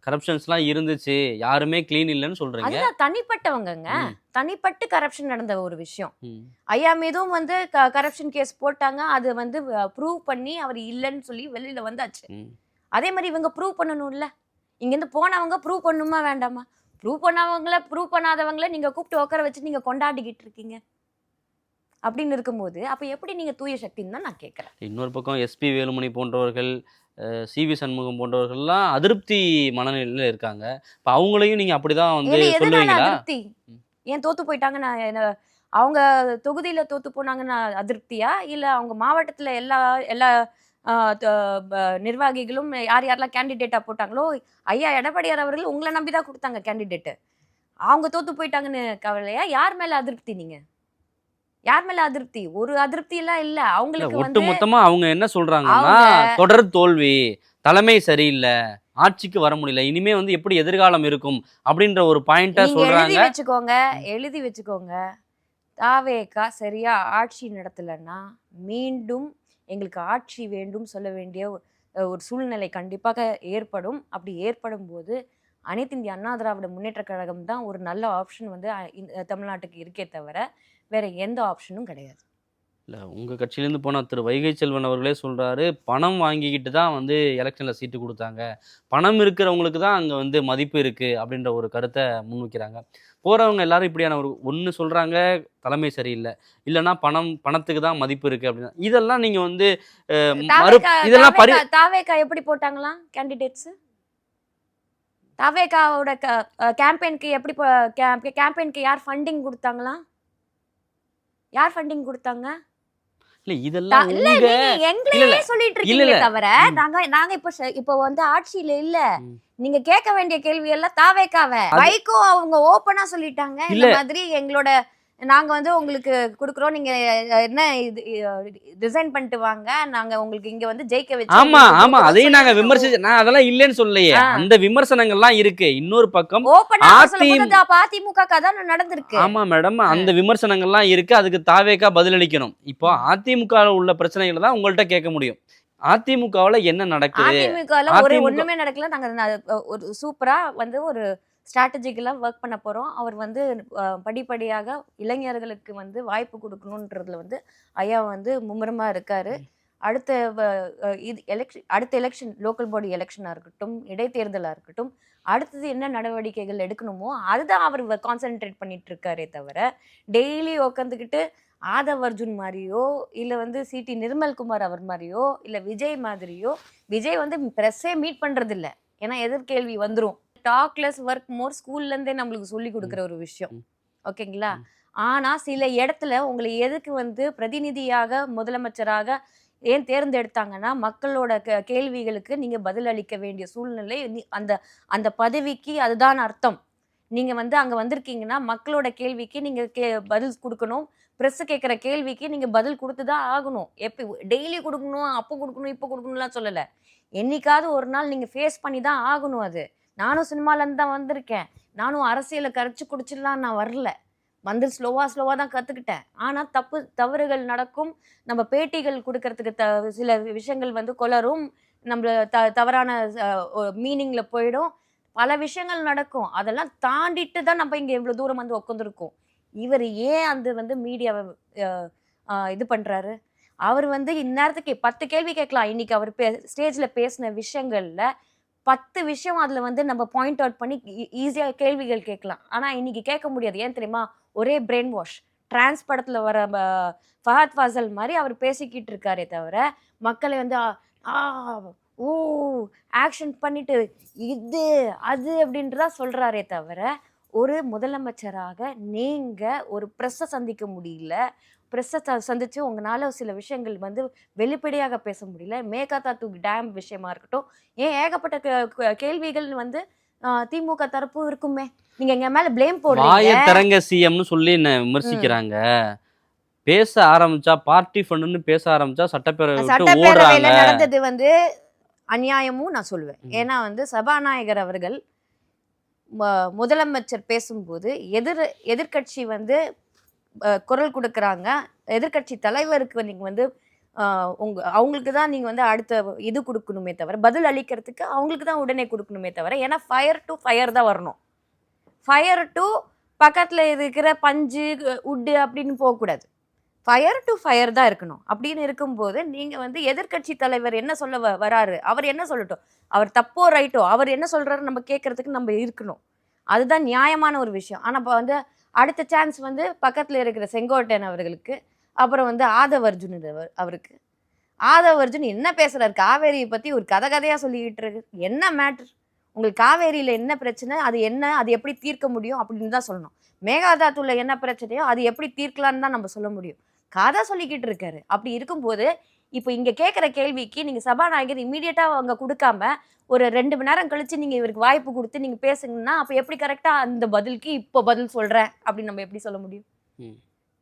கரப்ஷன்ஸ்லாம் இருந்துச்சு, யாருமே க்ளீன் இல்லைன்னு சொல்றீங்க. அதுதான் தனிப்பட்டவங்கங்க. ம். தனிப்பட்டு கரப்ஷன் நடந்த ஒரு விஷயம். ம். ஐயா மீதும் வந்து கரப்ஷன் கேஸ் போட்டாங்க. அது வந்து ப்ரூவ் பண்ணி அவர் இல்லைன்னு சொல்லி வெளியில வந்தாச்சு. ம். அதே மாதிரி இவங்க ப்ரூவ் பண்ணணும்ல. இங்கேருந்து போனவங்க ப்ரூவ் பண்ணுமா வேண்டாமா? ப்ரூவ் பண்ணாதவங்கள நீங்க கூப்பிட்டு உட்கார வச்சு நீங்க கொண்டாடிக்கிட்டு இருக்கீங்க. அப்படின்னு இருக்கும்போது அப்ப எப்படி நீங்க தூய சக்தின்னு தான் நான் கேட்கிறேன். இன்னொரு பக்கம் எஸ்பி வேலுமணி போன்றவர்கள், சிவி சண்முகம் போன்றவர்கள்லாம் அதிருப்தி மனநிலையில இருக்காங்க. இப்ப அவங்களையும் நீங்க அப்படிதான் வந்து எதனால சொல்லுவீங்களா? அதிருப்தி? ஏன் தோத்து போயிட்டாங்க? அவங்க தொகுதியில தோத்து போனாங்கன்னு அதிருப்தியா? இல்ல அவங்க மாவட்டத்துல எல்லா எல்லா நிர்வாகிகளும் யார் யாரெல்லாம் கேண்டிடேட்டா போட்டாங்களோ, ஐயா எடப்பாடியார் அவர்கள் உங்களை நம்பி தான் கொடுத்தாங்க கேண்டிடேட். அவங்க தோத்து போயிட்டாங்கன்னு கவலையா? யார் மேல அதிருப்தி நீங்க? யார் மேல அதிருப்தி? ஒரு அதிருப்தி எல்லாம் இல்ல. இல்ல அவங்களுக்கு ஒட்டு வந்து மொத்தமா அவங்க என்ன சொல்றாங்கன்னா, அவங்க தொடர் தோல்வி, தலைமை சரியில்ல, ஆட்சிக்கு வர முடியல, இனிமே வந்து எப்படி எதிர்காலம் இருக்கும் அப்படின்ற ஒரு பாயிண்டா நீங்க சொல்றாங்க. எழுதி வச்சுக்கோங்க. தாவேகா சரியா ஆட்சி நடத்தலைன்னா மீண்டும் எங்களுக்கு ஆட்சி வேண்டும் சொல்ல வேண்டிய ஒரு சூழ்நிலை கண்டிப்பாக ஏற்படும். அப்படி ஏற்படும் போது அனைத்து இந்திய அண்ணா திராவிட முன்னேற்ற கழகம் தான் ஒரு நல்ல ஆப்ஷன் வந்து தமிழ்நாட்டுக்கு இருக்கே தவிர வேற எந்த ஆப்ஷனும் கிடையாது. இல்ல உங்க கட்சியிலேருந்து போன திரு வைகை செல்வன் அவர்களே சொல்றாரு, பணம் வாங்கிக்கிட்டு தான் வந்து எலெக்ஷன்ல சீட்டு கொடுத்தாங்க. பணம் இருக்கிறவங்களுக்கு தான் அங்க வந்து மதிப்பு இருக்கு அப்படின்ற ஒரு கருத்தை முன்வைக்கிறாங்க. போறவங்க எல்லாரும் இப்படியான ஒரு ஒண்ணு சொல்றாங்க, தலைமை சரியில்லை. இல்லைன்னா பணத்துக்கு தான் மதிப்பு இருக்கு அப்படின்னா இதெல்லாம் நீங்க வந்து இதெல்லாம் தாவேகா எப்படி போட்டாங்களாம் கேண்டிடேட்ஸ்? தவேகாவோட கேம்பெயினுக்கு எப்படி கேம்பெயினுக்கு யார் ஃபண்டிங் கொடுத்தாங்களா? யார் ஃபண்டிங் கொடுத்தாங்க? இல்ல இதெல்லாம் இல்ல உங்க நீங்க எங்களையே சொல்லிட்டு இல்ல, இருக்கீங்க இல்ல. தவிர நாங்க இப்ப வந்து ஆட்சியில இல்ல. ம். நீங்க கேட்க வேண்டிய கேள்வி எல்லாம் தாவேக்காவ. வைகோ அவங்க ஓபனா சொல்லிட்டாங்க, இந்த இல்ல. மாதிரி எங்களோட நாங்க வந்து உங்களுக்கு குடுக்குறோம், நீங்க என்ன இது ரிசைன் பண்ணிட்டு வாங்க, நாங்க உங்களுக்கு இங்க வந்து ஜெயிக்க வச்சு ஆமா உங்களுக்கு ஆமா கொடுக்குறோம் அதையும் நாங்க சொல்லி விமர்சிச்சு நான் அதெல்லாம் இல்லைன்னு சொல்லலையே. ஆ. அந்த விமர்சனங்கள்லாம் இருக்கு. இன்னொரு பக்கம் ஓபனா சொல்லும்போது அதிமுக அப்ப அதிமுக அதான் நடந்திருக்கு. ஆமா மேடம், அந்த விமர்சனங்கள்லாம் இருக்கு. அதுக்கு தாவேக்கா பதிலளிக்கணும். இப்போ அதிமுக உள்ள பிரச்சனைகளை தான் உங்கள்ட்ட கேட்க முடியும். அதிமுகவுல என்ன நடக்குது? அதிமுகல அதிமுக ஒண்ணுமே நடக்கல. நாங்க ஒரு சூப்பரா வந்து ஒரு ஸ்ட்ராட்டஜிக்கலா ஒர்க் பண்ண போறோம். அவர் வந்து படிப்படியாக இளைஞர்களுக்கு வந்து வாய்ப்பு கொடுக்கணுன்றதுல வந்து ஐயா வந்து மும்முரமா இருக்காரு. அடுத்த இது அடுத்த எலெக்ஷன், லோக்கல் பாடி எலெக்ஷனா இருக்கட்டும், இடைத்தேர்தலா இருக்கட்டும், அடுத்தது என்ன நடவடிக்கைகள் எடுக்கணுமோ அதுதான் அவர் கான்சென்ட்ரேட் பண்ணிட்டு இருக்காரே தவிர, டெய்லி உட்காந்துக்கிட்டு ஆதவ் அர்ஜுன் மாதிரியோ, இல்ல வந்து சிடி நிர்மல்குமார் அவர் மாதிரியோ, இல்ல விஜய் மாதிரியோ, விஜய் வந்து பிரஸ்ஸே மீட் பண்றது இல்ல. ஏன்னா எதிர்கேள்வி வந்துரும். டாக் லெஸ் ஒர்க் மோர் ஸ்கூல்ல இருந்தே நம்மளுக்கு சொல்லி கொடுக்குற ஒரு விஷயம். ஓகேங்களா? ஆனா சில இடத்துல உங்களை எதுக்கு வந்து பிரதிநிதியாக முதலமைச்சராக ஏன் தேர்ந்தெடுத்தாங்கன்னா, மக்களோட கேள்விகளுக்கு நீங்க பதில் அளிக்க வேண்டிய சூழ்நிலை அந்த அந்த பதவிக்கு அதுதான் அர்த்தம். நீங்க வந்து அங்க வந்திருக்கீங்கன்னா, மக்களோட கேள்விக்கு நீங்க பதில் குடுக்கணும். பிரஸ் கேட்கிற கேள்விக்கு நீங்க பதில் குடுத்து தான் ஆகணும். டெய்லி குடுக்கணும், அப்ப குடுக்கணும், இப்ப குடுக்கணும்லாம் சொல்லல. என்னைக்காவது ஒரு நாள் நீங்க ஃபேஸ் பண்ணி தான் ஆகணும் அது. நானும் சினிமால இருந்து தான் வந்திருக்கேன். நானும் அரசியல கரைச்சு குடிச்சுலாம் நான் வரல. வந்து ஸ்லோவா தான் கத்துக்கிட்டேன். ஆனா தவறுகள் நடக்கும். நம்ம பேட்டிகள் குடுக்கறதுக்கு சில விஷயங்கள் வந்து கொளரும். நம்மள தவறான மீனிங்ல போயிடும். பல விஷயங்கள் நடக்கும். அதெல்லாம் தாண்டிட்டு தான் நம்ம இங்க இவ்வளவு தூரம் வந்து உட்கார்ந்துருக்கோம். இவர் ஏன் அந்த வந்து மீடியாவ இது பண்றாரு? அவர் வந்து இந்நேரத்துக்கு 10 கேள்வி கேட்கலாம். இன்னைக்கு அவர் ஸ்டேஜ்ல பேசின விஷயங்கள்ல 10 விஷயம் அதுல வந்து நம்ம பாயிண்ட் அவுட் பண்ணி ஈஸியா கேள்விகள் கேட்கலாம். ஆனா இன்னைக்கு கேட்க முடியாது. ஏன் தெரியுமா? ஒரே பிரெயின் வாஷ். டிரான்ஸ் படத்துல வர ஃபஹத் ஃபாசில் மாதிரி அவர் பேசிக்கிட்டு இருக்காரே தவிர, மக்களை வந்து ஆ ஓ ஆக்ஷன் பண்ணிட்டு இது அது அப்படின்றதா சொல்றாரே தவிர, ஒரு முதலமைச்சராக நீங்க ஒரு பிரஸ்ஸை சந்திக்க முடியல. பிரஸ்ஸை சந்திச்சு உங்களால சில விஷயங்கள் வந்து வெளிப்படையாக பேச முடியல. மேகதாது டேம் விஷயமா இருக்கட்டும், ஏன் ஏகப்பட்ட கேள்விகள் வந்து திமுக தரப்பு இருக்குமே. நீங்க எங்க மேல பிளேம் போடுறீங்க. வாய தரங்க சிஎம்னு சொல்லி என்ன விமர்சிக்கிறாங்க. பேச ஆரம்பிச்சா பார்ட்டி ஃபண்டுன்னு பேச ஆரம்பிச்சா சட்டப்பேரவை விட்டு சட்டப்பேரவையில ஓடுறாங்க. நடந்தது வந்து அநியாயமும் நான் சொல்லுவேன். ஏன்னா வந்து சபாநாயகர் அவர்கள் முதலமைச்சர் பேசும்போது எதிர்க்கட்சி வந்து குரல் கொடுக்குறாங்க. எதிர்க்கட்சி தலைவருக்கு நீங்க வந்து அவங்களுக்கு தான் நீங்க வந்து அடுத்த இது கொடுக்கணுமே தவிர, பதில் அளிக்கிறதுக்கு அவங்களுக்கு தான் உடனே கொடுக்கணுமே தவிர, ஏன்னா ஃபயர் டு ஃபயர் தான் வரணும். ஃபயர் டு பக்கத்துல இருக்கிற பஞ்சு உட்டு அப்படின்னு போகக்கூடாது. ஃபயர் டு ஃபயர் தான் இருக்கணும். அப்படின்னு இருக்கும்போது நீங்க வந்து எதிர்க்கட்சி தலைவர் என்ன சொல்ல வராரு, அவர் என்ன சொல்லட்டும். அவர் தப்போ ரைட்டோ, அவர் என்ன சொல்றாரு நம்ம கேட்கறதுக்கு நம்ம இருக்கணும். அதுதான் நியாயமான ஒரு விஷயம். ஆனா இப்போ வந்து அடுத்த சான்ஸ் வந்து பக்கத்துல இருக்கிற செங்கோட்டையன் அவர்களுக்கு, அப்புறம் வந்து ஆதவ் அர்ஜுன் அவருக்கு. ஆதவ் அர்ஜுன் என்ன பேசுறாரு? காவேரியை பத்தி ஒரு கதையா சொல்லிக்கிட்டு இருக்கு. என்ன மேட்டர்? உங்களுக்கு காவேரியில என்ன பிரச்சனை, அது என்ன, அது எப்படி தீர்க்க முடியும் அப்படின்னு தான் சொல்லணும். மேகதாதுல என்ன பிரச்சனையோ அது எப்படி தீர்க்கலான்னு தான் நம்ம சொல்ல முடியும். கதை சொல்லிக்கிட்டு இருக்காரு. அப்படி இருக்கும்போது இப்போ இங்க கேட்குற கேள்விக்கு நீங்க சபாநாயகர் இமீடியட்டா அவங்க கொடுக்காம ஒரு 2 மணி நேரம் கழிச்சு நீங்க இவருக்கு வாய்ப்பு கொடுத்து நீங்க பேசுங்கன்னா, அப்ப எப்படி கரெக்டா அந்த பதிலுக்கு இப்போ பதில் சொல்றேன் அப்படின்னு நம்ம எப்படி சொல்ல முடியும்?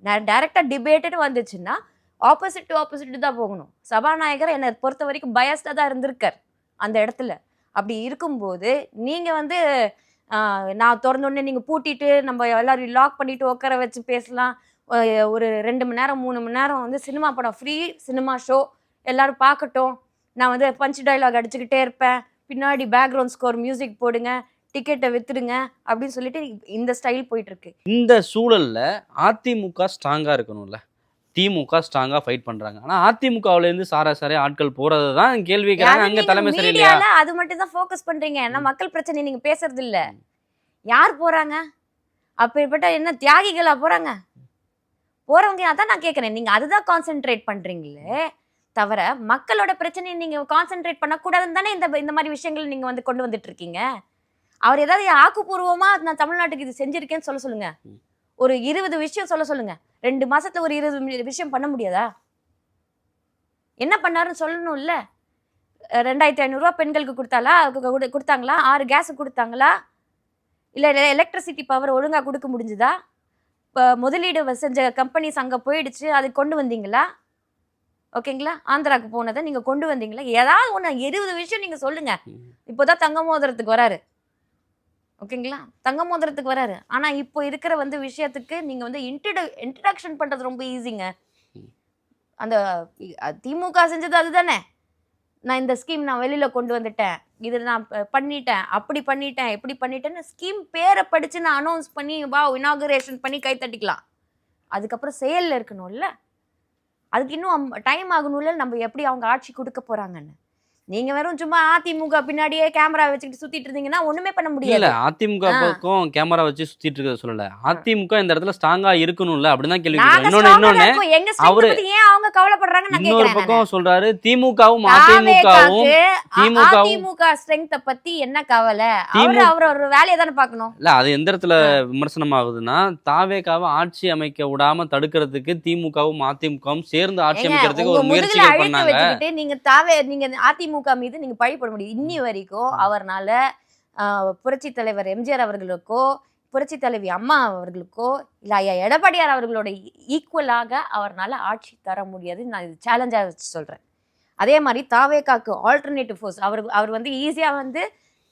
நான் டைரக்டா டிபேட்டட் வந்துச்சுன்னா ஆப்போசிட் டு ஆப்போசிட் தான் போகணும். சபாநாயகர் என்னை பொறுத்த வரைக்கும் பயஸ்டா தான் இருந்திருக்கார் அந்த இடத்துல. அப்படி இருக்கும்போது நீங்க வந்து நான் திறந்தோடனே நீங்க பூட்டிட்டு நம்ம எல்லாரும் லாக் பண்ணிட்டு உட்கார வச்சு பேசலாம். ஒரு 2 மணி நேரம் 3 மணி நேரம் வந்து சினிமா படம் ஃப்ரீ சினிமா ஷோ எல்லாரும் பார்க்கட்டும். நான் வந்து பஞ்ச் டயலாக் அடிச்சுக்கிட்டே இருப்பேன். பின்னாடி பேக்ரவுண்ட் ஸ்கோர் மியூசிக் போடுங்க, டிக்கெட்டை வித்துடுங்க அப்படின்னு சொல்லிட்டு இந்த ஸ்டைல் போயிட்டு இருக்கு. இந்த சூழல்ல அதிமுக ஸ்ட்ராங்கா இருக்கணும்ல. திமுக ஸ்ட்ராங்கா ஃபைட் பண்றாங்க. ஆனா அதிமுகவுல இருந்து சாராசாரி ஆட்கள் போறது தான் கேள்வி கேக்குறாங்க. அங்க தலைமை சரியில்லையா? மீடியால அது மட்டும் தான் ஃபோக்கஸ் பண்றீங்க. ஏன்னா மக்கள் பிரச்சனை நீங்க பேசுறது இல்ல. யார் போறாங்க? அப்பேற்பட்ட என்ன தியாகிகளா போறாங்க? போறவங்க அதான் நான் கேட்கிறேன். நீங்க அதுதான் கான்சென்ட்ரேட் பண்றீங்களே தவிர, மக்களோட பிரச்சனையை நீங்க கான்சென்ட்ரேட் பண்ணக்கூடாதுன்னு தானே இந்த மாதிரி விஷயங்கள் நீங்க வந்து கொண்டு வந்துட்டு இருக்கீங்க. அவர் ஏதாவது ஆக்கப்பூர்வமா நான் தமிழ்நாட்டுக்கு இது செஞ்சிருக்கேன்னு சொல்ல சொல்லுங்க. ஒரு 20 விஷயம் சொல்ல சொல்லுங்க. 2 மாசத்துல ஒரு 20 விஷயம் பண்ண முடியாதா? என்ன பண்ணாருன்னு சொல்லணும்ல. 2500 ரூபா பெண்களுக்கு கொடுத்தாங்களா? 6 கேஸ் கொடுத்தாங்களா? இல்ல எலக்ட்ரிசிட்டி பவர் ஒழுங்கா கொடுக்க முடிஞ்சுதா? முதலீடு செஞ்ச கம்பெனிஸ் அங்க போயிடுச்சு, அது கொண்டு வந்தீங்களா? ஓகேங்களா? ஆந்திராக்கு போனதை நீங்க கொண்டு வந்தீங்களா? ஏதாவது ஒண்ணு 20 விஷயம் நீங்க சொல்லுங்க. இப்போதான் தங்க மோதிரத்துக்கு வராரு. ஓகேங்களா? தங்க மோதிரத்துக்கு வராரு. ஆனா இப்போ இருக்கிற விஷயத்துக்கு நீங்க இன்ட்ரடக்ஷன் பண்றது ரொம்ப ஈஸிங்க. அந்த திமுக செஞ்சது அதுதானே. நான் இந்த ஸ்கீம் நான் வெளியில கொண்டு வந்துட்டேன், இது நான் பண்ணிட்டேன், அப்படி பண்ணிட்டேன், எப்படி பண்ணிட்டேன்னு ஸ்கீம் பேரை படிச்சு நான் அனௌன்ஸ் பண்ணி இனாகுரேஷன் பண்ணி கை தட்டிக்கலாம். அதுக்கப்புறம் செயல்ல இருக்கணும்ல. அதுக்கு இன்னும் டைம் ஆகணும்ல. நம்ம எப்படி அவங்க ஆட்சி கொடுக்க போறாங்கன்னு. நீங்க வெறும் சும்மா அதிமுக பின்னாடியே கேமரா வச்சுக்கிட்டு சுத்திட்டு இருந்தீங்கன்னா ஒண்ணுமே பண்ண முடியாது. இல்ல அதிமுக பக்கம் கேமரா வச்சு சுத்திட்டு இருக்கிறத சொல்லல. அதிமுக இந்த இடத்துல ஸ்ட்ராங்கா இருக்கணும்ல அப்படிதான் கேள்வி கேக்குறேன். இன்னொன்னு அவரு ஏன் அவங்க கவலைப்படுறாங்க நான் இன்னொரு கேக்குறேன். பக்கம் சொல்றாரு திமுகவும் அதிமுக ஸ்ட்ரெங்த் பத்தி என்ன கவலை? அவர் ஒரு வேலையை தானே பார்க்கணும். இல்ல அது எந்த இடத்துல விமர்சனம் ஆகுதுன்னா தாவேகாவை ஆட்சி அமைக்க விடாம தடுக்கிறதுக்கு திமுகவும் அதிமுகவும் சேர்ந்து ஆட்சி அமைக்கிறதுக்கு ஒரு முயற்சிகள் பண்ணாங்க. நீங்க அதிமுக மீது நீங்க பழிப்பட முடியும். இன்னி வரைக்கும் அவர்னால புரட்சி தலைவர் எம்ஜிஆர் அவர்களுக்கோ புரட்சி தலைவி அம்மா அவர்களுக்கோ இல்ல ஐயா எடப்பாடியார் அவர்களோட ஈக்குவலாக அவர்னால ஆட்சி தர முடியாது. நான் இது சேலஞ்சா வச்சு சொல்றேன். அதே மாதிரி தாவேகாக்கு ஆல்டர்னேட்டிவ் ஃபோர்ஸ் அவர் ஈஸியா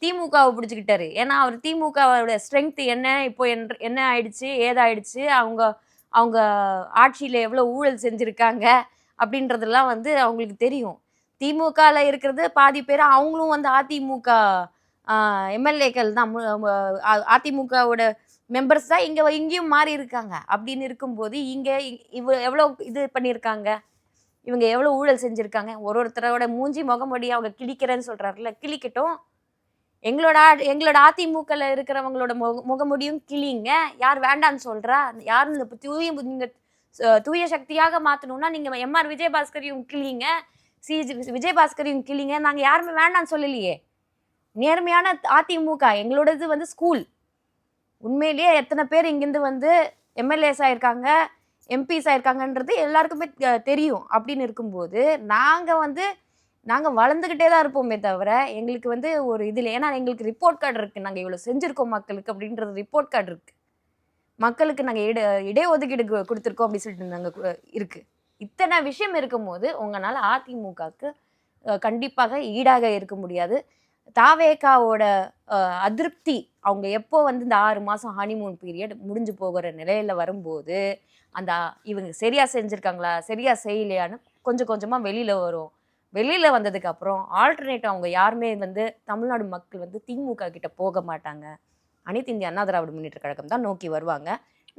திமுகவை பிடிச்சிக்கிட்டாரு. ஏன்னா அவர் திமுகவோட ஸ்ட்ரென்த் என்ன, இப்போ என்ன ஆயிடுச்சு, ஏதாயிடுச்சு, அவங்க ஆட்சியில எவ்வளவு ஊழல் செஞ்சிருக்காங்க அப்படின்றதெல்லாம் அவங்களுக்கு தெரியும். திமுகல இருக்கிறது பாதி பேர் அவங்களும் அதிமுக எம்எல்ஏக்கள் தான், அதிமுகவோட மெம்பர்ஸ் தான் இங்கேயும் மாறி இருக்காங்க. அப்படின்னு இருக்கும்போது எவ்வளோ இது பண்ணியிருக்காங்க, இவங்க எவ்வளோ ஊழல் செஞ்சுருக்காங்க. ஒருத்தரோட மூஞ்சி முகமொழி அவங்க கிழிக்கிறேன்னு சொல்கிறாருல்ல, கிழிக்கட்டும். எங்களோட அதிமுகல இருக்கிறவங்களோட முகமுடியும் கிளிங்க. யார் வேண்டான்னு சொல்கிறா? யாருன்னு நீங்கள் தூய சக்தியாக மாற்றணும்னா நீங்கள் எம்ஆர் விஜயபாஸ்கரையும் கிளிங்க, விஜயபாஸ்கரையும் கிளிங்க. நாங்கள் யாருமே வேண்டான்னு சொல்லலையே. நேர்மையான அதிமுக எங்களோடது ஸ்கூல். உண்மையிலேயே எத்தனை பேர் இங்கேருந்து எம்எல்ஏஸ் ஆயிருக்காங்க, எம்பிஸ் ஆயிருக்காங்கன்றது எல்லாருக்குமே தெரியும். அப்படின்னு இருக்கும்போது நாங்கள் வளர்ந்துக்கிட்டே தான் இருப்போமே தவிர எங்களுக்கு ஒரு இதில், ஏன்னா எங்களுக்கு ரிப்போர்ட் கார்டு இருக்குது, நாங்கள் இவ்வளோ செஞ்சுருக்கோம் மக்களுக்கு அப்படின்றது ரிப்போர்ட் கார்டு இருக்குது. மக்களுக்கு நாங்கள் இடஒதுக்கீடு கொடுத்துருக்கோம் அப்படின்னு சொல்லிட்டு நாங்கள் இருக்குது. இத்தனை விஷயம் இருக்கும்போது உங்களால் அதிமுகவுக்கு கண்டிப்பாக ஈடாக இருக்க முடியாது. தாவேகாவோட அதிருப்தி அவங்க எப்போ இந்த 6 மாதம் ஹனிமூன் பீரியட் முடிஞ்சு போகிற நிலையில் வரும்போது இவங்க சரியா செஞ்சுருக்காங்களா சரியா செய்யலையான்னு கொஞ்சம் கொஞ்சமாக வெளியில் வரும். வெளியில் வந்ததுக்கப்புறம் ஆல்டர்னேட்டிவ் அவங்க யாருமே தமிழ்நாடு மக்கள் திமுக கிட்ட போக மாட்டாங்க. அனைத்து இந்திய அண்ணா திராவிட முன்னேற்ற கழகம் தான் நோக்கி வருவாங்க.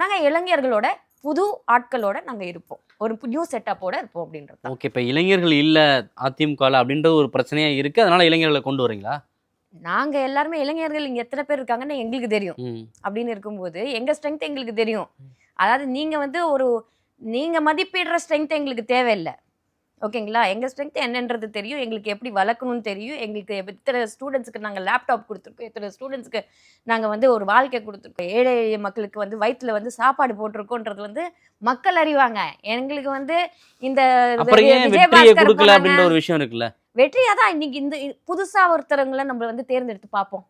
நாங்கள் இளைஞர்களோட புது ஆட்களோட நாங்கள் இருப்போம், ஒரு நியூ செட்டப்போட இருப்போம் அப்படின்றது. ஓகே, இப்போ இளைஞர்கள் இல்லை அதிமுகவில் அப்படின்றது ஒரு பிரச்சனையாக இருக்குது, அதனால இளைஞர்களை கொண்டு வரீங்களா? நாங்கள் எல்லாருமே இளைஞர்கள் இங்கே எத்தனை பேர் இருக்காங்கன்னு எங்களுக்கு தெரியும். அப்படின்னு இருக்கும்போது எங்கள் ஸ்ட்ரென்த் எங்களுக்கு தெரியும். அதாவது நீங்கள் மதிப்பிடுற ஸ்ட்ரென்த் எங்களுக்கு தேவையில்லை. ஓகேங்களா? எங்கள் ஸ்ட்ரென்த் என்னன்றது தெரியும், எங்களுக்கு எப்படி வளர்க்கணும்னு தெரியும், எங்களுக்கு எத்தனை ஸ்டூடெண்ட்ஸுக்கு நாங்கள் லேப்டாப் கொடுத்துருக்கோம், எத்தனை ஸ்டூடெண்ட்ஸுக்கு நாங்கள் ஒரு வாழ்க்கை கொடுத்துருக்கோம், ஏழை மக்களுக்கு வயிற்றுல சாப்பாடு போட்டிருக்கோன்றது மக்கள் அறிவாங்க. எங்களுக்கு இந்த விஜயபாஸ்கர் அப்படின்ற ஒரு விஷயம் இருக்குல்ல, வெற்றியாக தான் இன்னைக்கு இந்த புதுசாக ஒருத்தரங்களை நம்ம தேர்ந்தெடுத்து பார்ப்போம்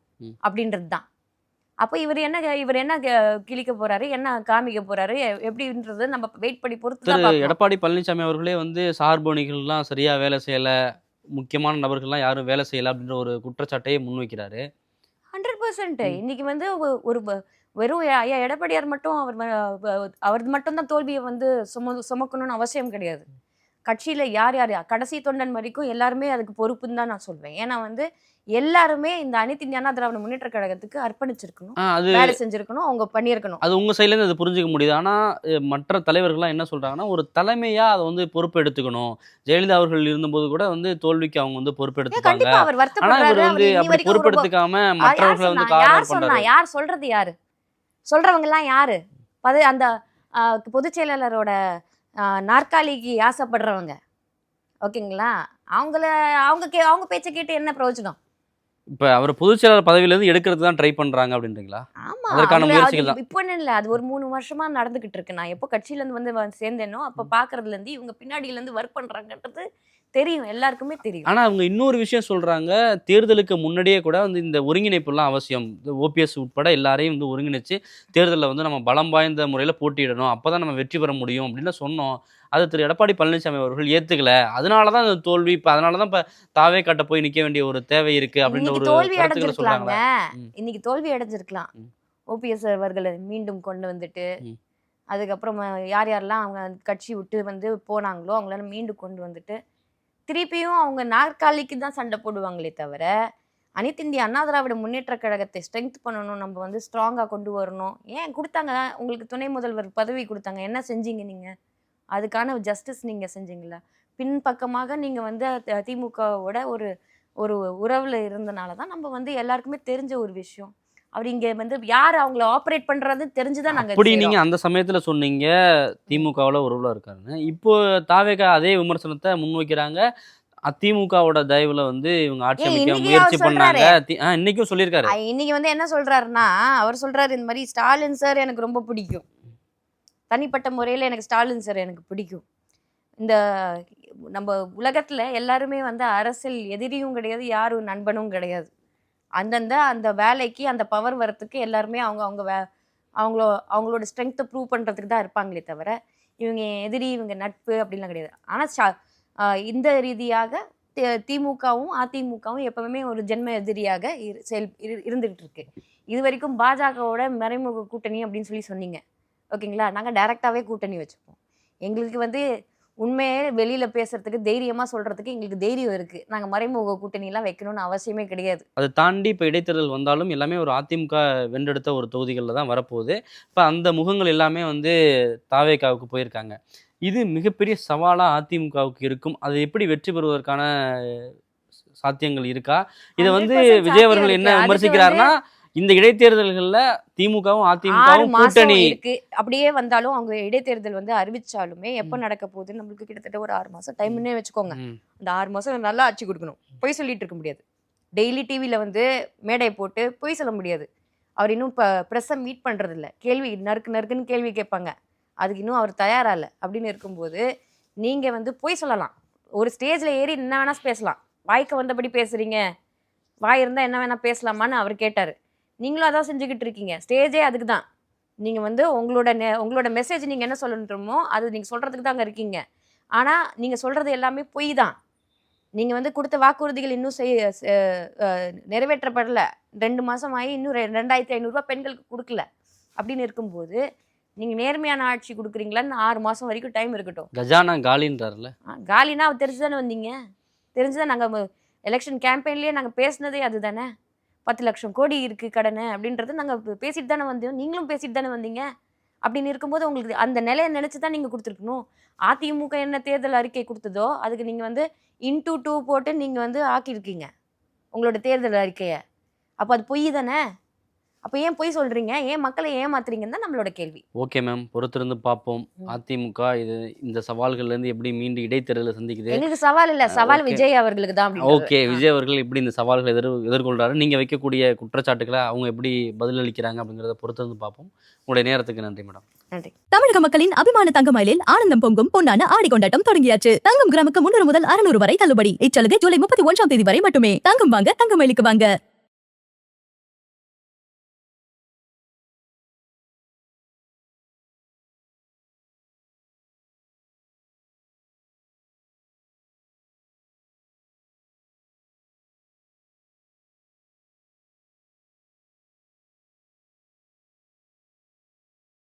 அப்படின்றது தான். அப்போ இவர் என்ன கிழிக்க போறாரு, என்ன காமிக்க போறாரு எப்படின்றது நம்ம வெயிட் பண்ணி பொறுத்து. எடப்பாடி பழனிசாமி அவர்களே சார்பணிகள்லாம் சரியா வேலை செய்யல, முக்கியமான நபர்கள்லாம் யாரும் வேலை செய்யல அப்படின்ற ஒரு குற்றச்சாட்டையே முன்வைக்கிறாரு. 100% இன்னைக்கு ஒரு வெறும் ஐயா எடப்பாடியார் மட்டும் அவர் மட்டும்தான் தோல்வியை சுமக்கணும்னு அவசியம் கிடையாது. கட்சியில யார் கடைசி தொண்டன் வரைக்கும் எல்லாருமே அதுக்கு பொறுப்புன்னு தான் நான் சொல்வேன். ஏன்னா எல்லாருமே இந்த அனைத்து இந்திய அண்ணா திராவிட முன்னேற்ற கழகத்துக்கு அர்ப்பணிச்சிருக்கணும், வேலை செஞ்சிருக்கணும், அவங்க பண்ணியிருக்கணும். அது உங்க சைட்ல இருந்து அது புரிஞ்சுக்க முடியுது. ஆனா மற்ற தலைவர்கள்லாம் என்ன சொல்றாங்கன்னா, ஒரு தலைமையா அதை பொறுப்பு எடுத்துக்கணும். ஜெயலலிதா அவர்கள் இருந்தபோது கூட தோல்விக்கு அவங்க பொறுப்பு எடுத்துப்பாங்க. ஆனா இவர் அப்படி பொறுப்பு எடுத்துக்காம மற்றவர்களை யார் சொல்றது? யாரு சொல்றவங்க எல்லாம் யாரு? அந்த பொதுச் செயலாளரோட நாற்காலிக்கு ஆசைப்படுறவங்க. ஓகேங்களா? அவங்க பேச்சை கேட்டு என்ன பிரயோஜனம்? இப்ப அவர் பொதுச் செயலாளர் பதவியில இருந்து எடுக்கிறதுக்கு தான் ட்ரை பண்றாங்க அப்படின்றீங்களா? ஆமா அதற்கான அதுல முயற்சிகள் தான். இப்போ இல்ல அது ஒரு 3 வருஷமா நடந்துகிட்டு இருக்கு. நான் எப்போ கட்சியில இருந்து சேர்ந்தேனோ அப்ப பாக்குறதுல இருந்து இவங்க பின்னாடியில இருந்து ஒர்க் பண்றாங்கன்றது தெரியும், எல்லாருக்குமே தெரியும். ஆனா அவங்க இன்னொரு விஷயம் சொல்றாங்க, தேர்தலுக்கு முன்னாடியே கூட வந்து இந்த ஒருங்கிணைப்புலாம் அவசியம். ஓபிஎஸ் உட்பட எல்லாரையும் வந்து ஒருங்கிணைச்சு தேர்தலில் வந்து நம்ம பலம் வாய்ந்த முறையில் போட்டியிடணும், அப்பதான் நம்ம வெற்றி பெற முடியும் அப்படின்னு சொன்னோம். அது திரு எடப்பாடி பழனிசாமி அவர்கள் ஏத்துக்கல. அதனால தான் இந்த தோல்வி. இப்ப அதனால தான் இப்ப தாவே கட்ட போய் நிக்க வேண்டிய ஒரு தேவை இருக்கு அப்படின்ற இன்னைக்கு ஒரு தோல்வி கருத்துக்களை அடைஞ்சிருக்கலாங்க. சொல்றாங்களா? இன்னைக்கு தோல்வி அடைஞ்சிருக்கலாம். ம். ஓபிஎஸ் அவர்களை மீண்டும் கொண்டு வந்துட்டு ம். அதுக்கப்புறம் யார் யாரெல்லாம் அவங்க கட்சி விட்டு வந்து போனாங்களோ அவங்களால மீண்டும் கொண்டு வந்துட்டு திருப்பியும் அவங்க நாற்காலிக்கு தான் சண்டை போடுவாங்களே தவிர அனைத்து இந்திய அண்ணா திராவிட முன்னேற்ற கழகத்தை ஸ்ட்ரென்த் பண்ணணும், நம்ம வந்து ஸ்ட்ராங்காக கொண்டு வரணும். ஏன் கொடுத்தாங்க உங்களுக்கு துணை முதல்வர் பதவி கொடுத்தாங்க, என்ன செஞ்சீங்க நீங்கள்? அதுக்கான ஜஸ்டிஸ் நீங்கள் செஞ்சீங்களா? பின்பக்கமாக நீங்கள் வந்து திமுகவோட ஒரு ஒரு உறவில் இருந்தனால தான் நம்ம வந்து எல்லாருக்குமே தெரிஞ்ச ஒரு விஷயம். அவர் இங்கே வந்து யார் அவங்கள ஆப்ரேட் பண்ணுறது தெரிஞ்சுதான் நாங்கள் அப்படி நீங்க அந்த சமயத்துல சொன்னீங்க திமுகவுல உறவுல இருக்காருன்னு. இப்போ தாவேகா அதே விமர்சனத்தை முன்வைக்கிறாங்க. அதிமுகவோட தயவுல வந்து இவங்க ஆட்சி ஏன் அமைக்க இன்னைக்கு முயற்சி அவர் பண்ணாங்க. சொல்றாரே. இன்னைக்கும் சொல்லியிருக்காரு. இன்னைக்கு வந்து என்ன சொல்றாருன்னா, அவர் சொல்றாரு இந்த மாதிரி ஸ்டாலின் சார் எனக்கு ரொம்ப பிடிக்கும், தனிப்பட்ட முறையில் எனக்கு ஸ்டாலின் சார் எனக்கு பிடிக்கும். இந்த நம்ம உலகத்துல எல்லாருமே வந்து அரசியல் எதிரியும் கிடையாது, யாரும் நண்பனும் கிடையாது. அந்தந்த அந்த வேலைக்கு அந்த பவர் வரத்துக்கு எல்லாருமே அவங்க அவங்க அவங்களோட ஸ்ட்ரென்த்தை ப்ரூவ் பண்ணுறதுக்கு தான் இருப்பாங்களே தவிர இவங்க எதிரி இவங்க நட்பு அப்படின்லாம் கிடையாது. ஆனால் இந்த ரீதியாக திமுகவும் அதிமுகவும் எப்பவுமே ஒரு ஜென்ம எதிரியாக இருந்துகிட்டு இருக்கு. இது வரைக்கும் பாஜகவோட மறைமுக கூட்டணி அப்படின்னு சொன்னீங்க, ஓகேங்களா? நாங்கள் டைரெக்டாகவே கூட்டணி வச்சுப்போம். எங்களுக்கு வந்து உண்மையே வெளியில் பேசுறதுக்கு தைரியமாக சொல்கிறதுக்கு எங்களுக்கு தைரியம் இருக்குது. நாங்கள் மறைமுக கூட்டணிலாம் வைக்கணும்னு அவசியமே கிடையாது. அதை தாண்டி இப்போ இடைத்தேர்தல் வந்தாலும் எல்லாமே ஒரு அதிமுக வென்றெடுத்த ஒரு தொகுதிகளில் தான் வரப்போகுது. இப்போ அந்த முகங்கள் எல்லாமே வந்து தாவேகாவுக்கு போயிருக்காங்க. இது மிகப்பெரிய சவாலாக அதிமுகவுக்கு இருக்கும். அது எப்படி வெற்றி பெறுவதற்கான சாத்தியங்கள் இருக்கா? இதை வந்து 100% விஜய் அவர்கள் என்ன சாத்தியம் இருக்கு. விமர்சிக்கிறாருன்னா, இந்த இடைத்தேர்தல்கள்ல திமுகவும் 6 அதிமுகவும் மாசம் கூட்டணி இருக்கு. அப்படியே வந்தாலும் அவங்க இடைத்தேர்தல் வந்து அறிவிச்சாலுமே எப்போ நடக்க போகுது நம்மளுக்கு கிட்டத்தட்ட ஒரு 6 மாசம் டைம்னே வச்சுக்கோங்க. ம். அந்த 6 மாசம் நல்லா ஆட்சி கொடுக்கணும். பொய் சொல்லிட்டு இருக்க முடியாது. டெய்லி டிவியில் வந்து மேடை போட்டு பொய் சொல்ல முடியாது. அவர் இன்னும் இப்போ ப்ரெஸ்ஸை மீட் பண்ணுறது இல்லை. கேள்வி நறுக்குன்னு கேள்வி கேட்பாங்க, அதுக்கு இன்னும் அவர் தயாரா இல்லை. அப்படின்னு இருக்கும்போது நீங்கள் வந்து பொய் சொல்லலாம். ஒரு ஸ்டேஜில் ஏறி என்ன வேணால் பேசலாம். வாய்க்கு வந்தபடி பேசுகிறீங்க, வாய் இருந்தால் என்ன வேணால் பேசலாமான்னு அவர் கேட்டார். நீங்களும் அதான் செஞ்சுக்கிட்டு இருக்கீங்க. ஸ்டேஜே அதுக்கு தான். நீங்கள் வந்து உங்களோட மெசேஜ் நீங்கள் என்ன சொல்லணுமோ அது நீங்கள் சொல்கிறதுக்கு தாங்க இருக்கீங்க. ஆனால் நீங்கள் சொல்கிறது எல்லாமே பொய் தான். நீங்கள் வந்து கொடுத்த வாக்குறுதிகள் இன்னும் நிறைவேற்றப்படலை. 2 மாதம் ஆகி இன்னும் 2500 ரூபா பெண்களுக்கு கொடுக்கல. அப்படின்னு இருக்கும்போது நீங்கள் நேர்மையான ஆட்சி கொடுக்குறீங்களான்னு 6 மாதம் வரைக்கும் டைம் இருக்கட்டும். கஜானா காலின்றார்ல. காலினா அவர் தெரிஞ்சு தானே வந்தீங்க. தெரிஞ்சுதான் நாங்கள் எலெக்ஷன் கேம்பெயின்லேயே நாங்கள் பேசினதே அதுதானே. 10 லட்சம் கோடி இருக்குது கடனை அப்படின்றது நாங்கள் பேசிட்டு தானே வந்தோம். நீங்களும் பேசிட்டு தானே வந்தீங்க. அப்படின்னு இருக்கும்போது உங்களுக்கு அந்த நிலையை நினச்சி தான் நீங்கள் கொடுத்துருக்கணும். அதிமுக என்ன தேர்தல் அறிக்கை கொடுத்ததோ அதுக்கு நீங்கள் வந்து இன்டூ 2 போட்டு நீங்கள் வந்து ஆக்கியிருக்கீங்க உங்களோட தேர்தல் அறிக்கையை. அப்போ அது பொய் தானே. அப்போ ஏன் பொய் சொல்கிறீங்க? ஏன் மக்களை ஏமாத்துறீங்கன்னு தான் நம்மளோட கேள்வி. ஓகே மேம், பொறுத்திருந்து பார்ப்போம். அதிமுக இந்த சவால்கள்லேருந்து எப்படி மீண்டும் இடைத்தேர்தலை சந்திக்குது. எங்களுக்கு சவால் இல்லை, சவால் ஓகே. விஜய் அவர்களுக்கு தான். ஓகே, விஜய் அவர்கள் எப்படி இந்த சவால்களை எதிர்கொள்றாரு, நீங்க வைக்கக்கூடிய குற்றச்சாட்டுகளை அவங்க எப்படி பதிலளிக்கிறாங்க அப்படிங்கிறத பொறுத்திருந்து பார்ப்போம். உங்களுடைய நேரத்துக்கு நன்றி மேடம். நன்றி. தமிழக மக்களின் அபிமான தங்கமயிலில் ஆனந்தம் பொங்கும் பொன்னான ஆடி கொண்டாட்டம் தொடங்கியாச்சு. தங்கம் கிராமுக்கு 300 முதல் 600 வரை தள்ளுபடி. இச்சலுகை ஜூலை 31ஆம் தேதி வரை மட்டுமே. தங்கம் வாங்க, தங்கமயிலுக்கு வாங்க.